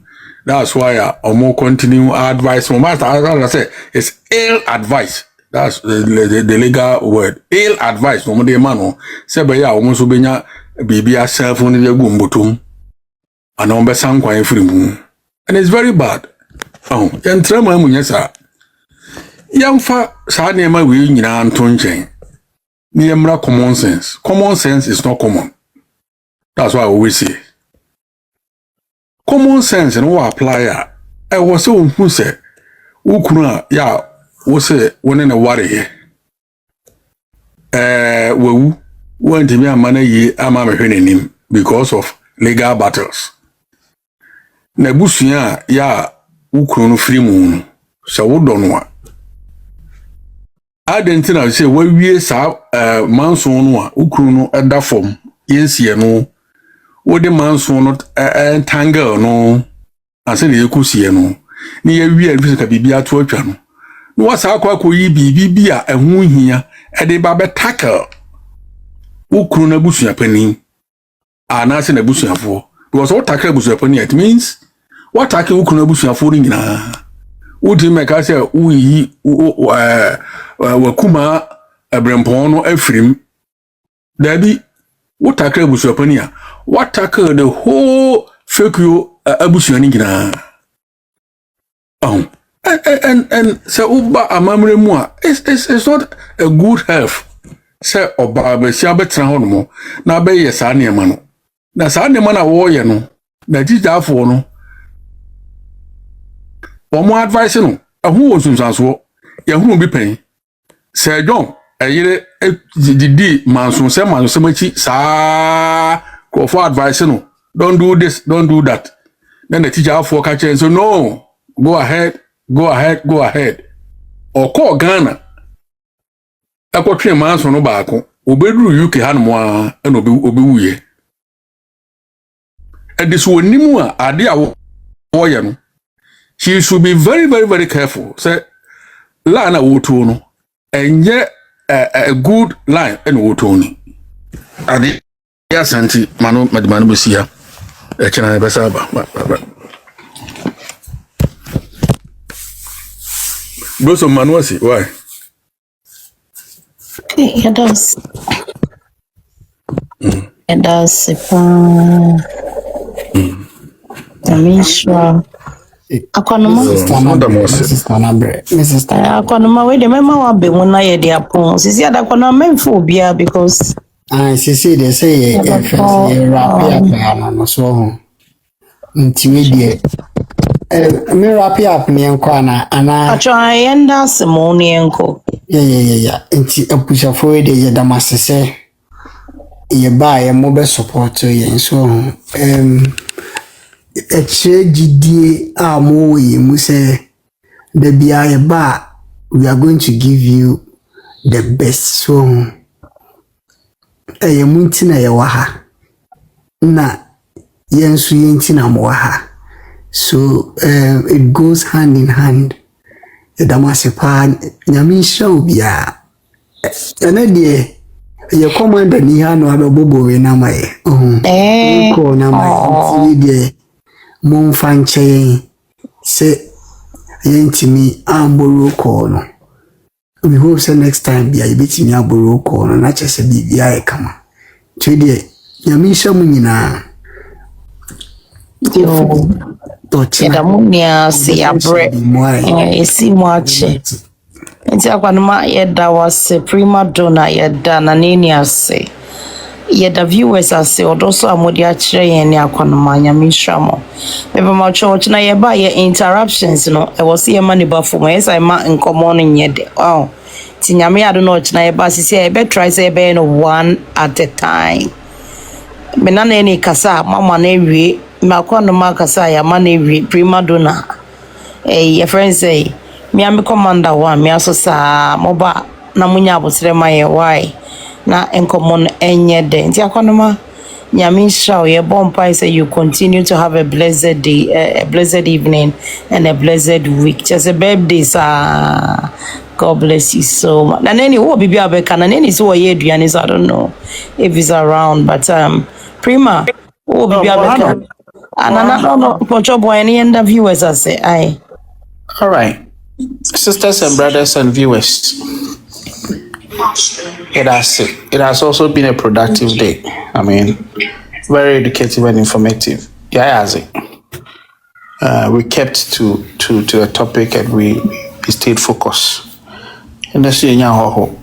That's why I'm continue advice. I say it's ill advice. That's the legal word. Ill advice. No more man. Say be ya almost obenya bibi yourself on the gumbotum. And on be sang kwa free mu. And it's very bad. Oh, yan trema mu nyesa. Yan fa sa nema we nyina anto nchen. Ni emra common sense. Common sense is not common. That's why I always say. Common sense and what apply I was so who say ukuna ya was say one in a worry here. We went to me a man ye ama him because of legal battles. Nebusia ya ukunu free moon. So we don't know. I didn't think I say we sa manson wa ukunu at that form. Yes, you know. What the man so not tangle no and say the kusie no ni ye wi adwese ka bibia to atwa no no wasa akwa yi bibia ehun hia e de ba be tackle ukuru na busua panin ana se na busuafo because what tackle busua panin it means what tackle ukuru na busuafo ni nyina udi me ka say uyi wakuma abrempon no afrim dabi what tackle busua panin what tackle the whole fake you abusuani gina and say uba amamre mu a it's not a good health say oba be sia betra ho no na be ye sa ne ma no na sa ne ma na wo ye no na jijafo no omo advice no ehun osunsanso ye hunu bi pen say John ayire didi manso se machi sa go for advice no don't do this, don't do that. Then the teacher for catch and so no, go ahead. Or call Ghana. I got 3 months from no back. Obedru UK han mo and obi and this one nimua adia woyan. She should be very, very, very careful. Say Lana wotono and yet a good line and wotoni. Adi yes, auntie, manu busia. Echana besaba. Broso manuasi, why? It does. It does. I mean, sure. Akonoma we de mema wa be wona ye de apon sisi adakona memfo bia because sisi de say ye rap no so ntimi de me rap up ne enko ana atwa yenda semoni enko yeah nti apusha for de ye damasese ye ba ye mo be support ye so GD mu say the bia ba we are going to give you the best so muntina ye waha na yensu yentina mo waha so it goes hand in hand the damasepa nyami show bia ene de ye commander ni ha no abebobo we na mai ko na mai de mon fanche se yentimi amboro ko no we hope say next time bia yebetimi aboro ko no na chese bibia e kama twede nyami shamu nyina da munia se abre esi moache nti akwanuma yeda was prima donna yeda na neni ase yeda viewers ase odoso amodi a kire yen ne akwanuma nyami hwamo bebe ma church na yeba ye interruptions no e was ye mani ba fo ma yesa ma nkomo no nyede ti nyame ado no china yeba sisi e be try say be no one at a time menana any kasa mama na ewie makwa ma kasa ya ma na ewie prima donna your friend say me am commander one me aso sa moba na munya abosre ma ye why na enkomo enye de nti akwanoma nyame show ye bompa say you continue to have a blessed day, a blessed evening and a blessed week. Just a birthday God bless you so much. Na nani wo bibi abeka na nani so ye aduane so I don't know if he's around but Prima wo bibi abeka anana no pocho boy any end viewers I say aye. All right. Sisters and brothers and viewers. It has also been a productive day. I mean, very educative and informative. Yeah, has it. We kept to the topic and we stayed focused. And that's the ho.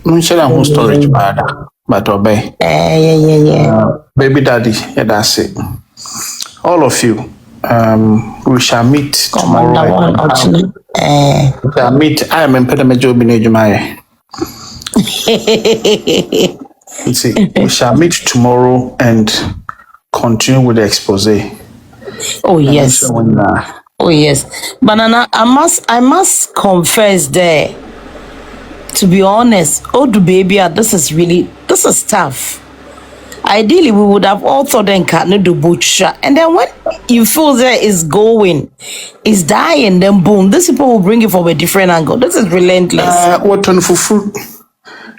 No share whole storage but obey. Yeah. Baby daddy, yeah, that's it. All of you, we shall meet tomorrow. We shall meet. I am in Pedamejo Binejumaya. We shall meet tomorrow and continue with the expose. Oh yes. Oh yes. Banana, I must confess there. To be honest, baby, this is tough. Ideally, we would have all thought then can't do butcher. And then when you feel there is going, is dying, then boom, these people will bring it from a different angle. This is relentless. What on fufu?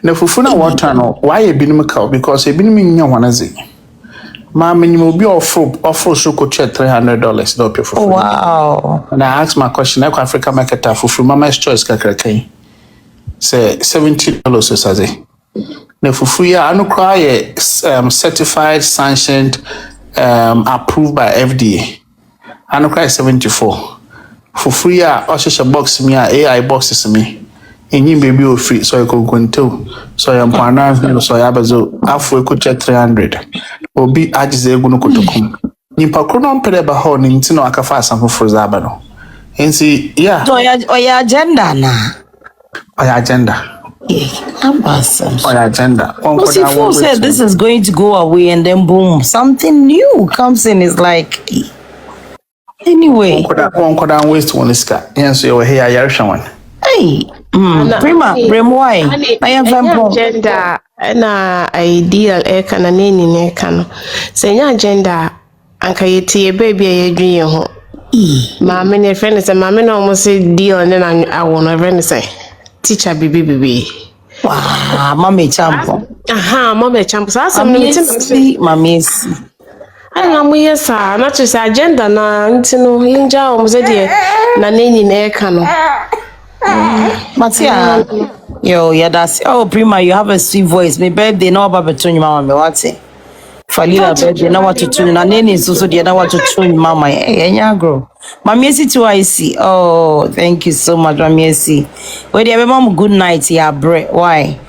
Na fufu na water no. Why you been me cow? Because you been me nya wanazi. Ma me you be offer so coach $300 no pay fufu. Wow. And I asked my question. I Africa market fufu. Mama's choice kakra say $70 says. Na fufu ya anu cry certified, sanctioned, approved by FDA. Anu cry 74. Fufu ya oshisha box me AI boxes me. Enyi baby o free so you go gonto so ya mpana so ya bazo afu e ko 300. Obi ajize egu no kotokum. Nimpa krono mpere ba ho ni nti no akafa asam fufu za ba no. Ensi yeah. So your agenda na. Oya agenda. Agenda. Because if you said this is going to go away and then boom, something new comes in, is like anyway. One waste one iska. Yes, you were here. One. Hey, Prima, Remway. I have agenda na ideal eka na neni neka no. Senya agenda anka yeti ye baby ye dwen ho. Maame ne friend say maame na almost deal na awo no friend say teacher bibi. Wow, mama champo. Aha, mama champo. Sasa mami. Ana mu yesa, na to say agenda na ntino yinja o mze de na neni na eka no. Matia. Yo, yeah, that's Prima, you have a sweet voice. My birthday no about to mama me what's it? Falila birthday na what to tune na neni so the na what to tune mama. Hey, grow. Mami esi to I see. Oh, thank you so much, Mami esi. Wait, mom good night, yeah, bre. Why?